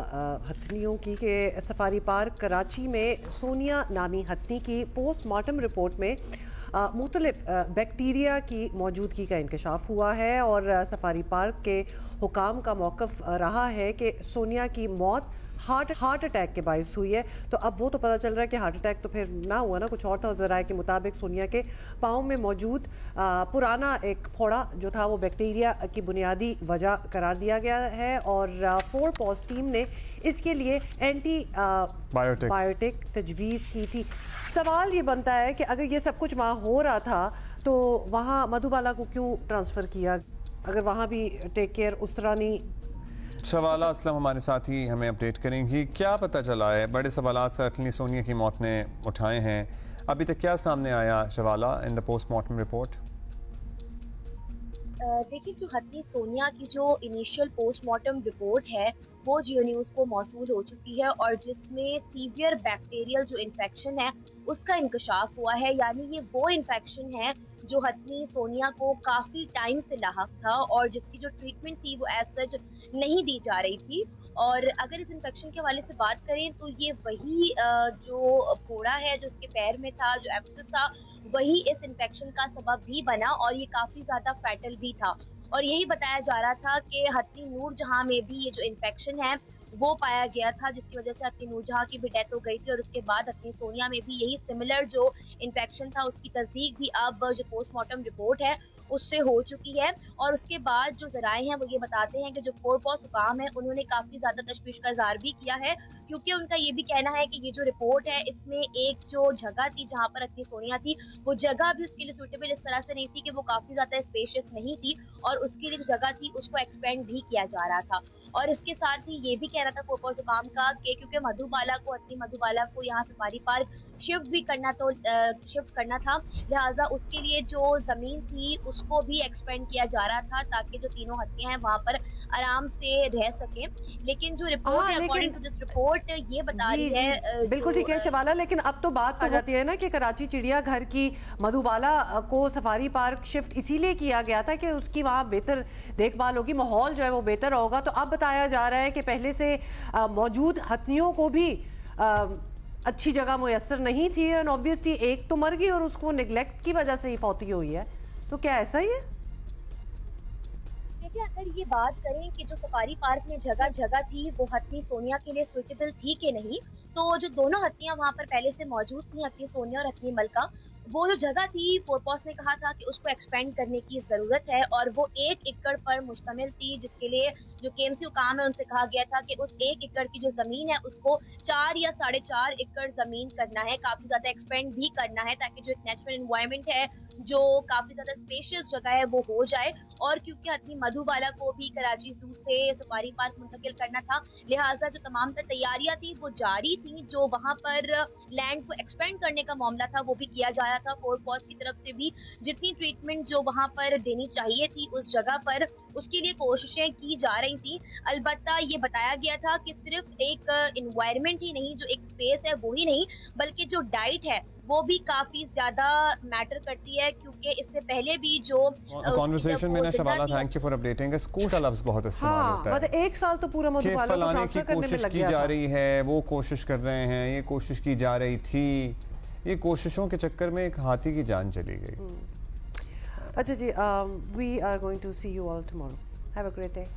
हथनियों की, कि सफारी पार्क कराची में सोनिया नामी हथनी की पोस्टमार्टम रिपोर्ट में मुख्तलिफ बैक्टीरिया की मौजूदगी का इंकशाफ हुआ है, और सफारी पार्क के हुकाम का मौक़िफ़ रहा है कि सोनिया की मौत हार्ट अटैक के बायस हुई है। तो अब वो तो पता चल रहा है कि हार्ट अटैक तो फिर ना हुआ ना, कुछ और था। ज़राए के मुताबिक सोनिया के पाँव में मौजूद पुराना एक फोड़ा जो था वो बैक्टीरिया की बुनियादी वजह करार दिया गया है, और 4 पॉज टीम ने इसके लिए एंटी बायोटिक तजवीज़ की थी। सवाल ये बनता है कि अगर ये सब कुछ वहाँ हो रहा था तो वहाँ मधुबाला को क्यों ट्रांसफ़र किया, अगर वहाँ भी टेक केयर उस तरह नहीं। शवाला असलम हमारे साथ ही हमें अपडेट करेंगी, क्या पता चला है? बड़े सवालात certainly सोनिया की मौत ने उठाए हैं, अभी तक क्या सामने आया शवाला इन द पोस्टमार्टम रिपोर्ट? देखिए, जो हथनी सोनिया की जो इनिशियल पोस्टमार्टम रिपोर्ट है वो जियो न्यूज़ को मौसूल हो चुकी है, और जिसमें सीवियर बैक्टीरियल जो इन्फेक्शन है उसका इंकशाफ हुआ है। यानी ये वो इन्फेक्शन है जो हथनी सोनिया को काफ़ी टाइम से लाहक था, और जिसकी जो ट्रीटमेंट थी वो एज सच नहीं दी जा रही थी। और अगर इस इन्फेक्शन के हवाले से बात करें तो ये वही जो फोड़ा है जो उसके पैर में था, जो एब्सेस था, वही इस इन्फेक्शन का सबब भी बना, और ये काफ़ी ज़्यादा फैटल भी था। और यही बताया जा रहा था कि हथनी नूरजहां में भी ये जो इन्फेक्शन है वो पाया गया था, जिसकी वजह से हथनी नूरजहां की भी डेथ हो गई थी, और उसके बाद हथनी सोनिया में भी यही सिमिलर जो इन्फेक्शन था उसकी तस्दीक भी अब जो पोस्टमार्टम रिपोर्ट है उससे हो चुकी है। और उसके बाद जो जराए हैं वो ये बताते हैं कि जो 4 पॉज हुकाम है उन्होंने काफ़ी ज़्यादा तशवीश का इज़हार भी किया है, क्योंकि उनका ये भी कहना है कि ये जो रिपोर्ट है इसमें एक जो जगह थी जहाँ पर हथनी सोनिया थी वो जगह भी उसके लिए सूटेबल इस तरह से नहीं थी कि वो काफ़ी ज़्यादा स्पेशियस नहीं थी, और उसके लिए जो जगह थी उसको एक्सपेंड भी किया जा रहा था। और इसके साथ ही ये भी कह रहा था 4 पॉज हुकाम का कि क्योंकि हथनी मधुबाला को यहाँ सफारी पार्क शिफ्ट करना था, लिहाजा उसके लिए जो ज़मीन थी उसको भी एक्सपेंड किया जा रहा था ताकि जो तीनों हत्याएं हैं वहाँ पर आराम से रह सकें। लेकिन जो रिपोर्ट है, अकॉर्डिंग टू दिस रिपोर्ट, ये बता रही है बिल्कुल ठीक है शवाला, लेकिन अब तो बात आ जाती है ना कि कराची चिड़ियाघर की मधुबाला को सफारी पार्क शिफ्ट इसीलिए किया गया था कि उसकी वहाँ बेहतर देखभाल होगी, माहौल जो है वो बेहतर होगा। तो अब बताया जा रहा है कि पहले से मौजूद हथनियों को भी अच्छी जगह मुयस्सर नहीं थी, और ऑब्वियसली एक तो मर गई और उसको नेग्लेक्ट की वजह से ही फौती हुई है। तो क्या ऐसा ही है? देखिए, अगर ये बात करें कि जो सफारी पार्क में जगह जगह थी वो हथनी सोनिया के लिए सूटेबल थी कि नहीं, तो जो दोनों हत्नियां वहाँ पर पहले से मौजूद थी, हथनी सोनिया और हथनी मलका, वो जो जगह थी 4 पॉज ने कहा था कि उसको एक्सपेंड करने की ज़रूरत है, और वो 1 एकड़ पर मुश्तमिल थी, जिसके लिए जो केएमसी हुकाम है उनसे कहा गया था कि उस 1 एकड़ की जो ज़मीन है उसको 4 या 4.5 एकड़ ज़मीन करना है, काफ़ी ज़्यादा एक्सपेंड भी करना है, ताकि जो एक नेचुरल एनवायरनमेंट है, जो काफ़ी ज़्यादा स्पेशियस जगह है, वो हो जाए। और क्योंकि हथनी मधुबाला को भी कराची जू से सफारी पार्क मुंतकिल करना था, लिहाजा जो तमाम तैयारियां थी वो जारी थी। जो वहां पर लैंड को एक्सपेंड करने का मामला था वो भी किया जा रहा था। फोर्ट पॉज की तरफ से भी जितनी ट्रीटमेंट जो वहां पर देनी चाहिए थी उस जगह पर, उसके लिए कोशिशें की जा रही थी। अलबत्ता ये बताया गया था कि सिर्फ एक एनवायरनमेंट ही नहीं, जो एक स्पेस है वो ही नहीं, बल्कि जो डाइट है वो भी काफी ज्यादा मैटर करती है, क्योंकि इससे पहले भी जो कॉन्वर्सेशन में ना शबाला, थैंक यू फॉर अपडेटिंग, स्कूश का लफ्ज बहुत इस्तेमाल होता है। मतलब एक साल तो पूरा मधुबाला को ट्रांसफर करने में लग गया की जा रही है, वो कोशिश कर रहे हैं, ये कोशिश की जा रही थी, ये कोशिशों के चक्कर में एक हाथी की जान चली गई। अच्छा जी, we are going to see you all tomorrow. Have a great day.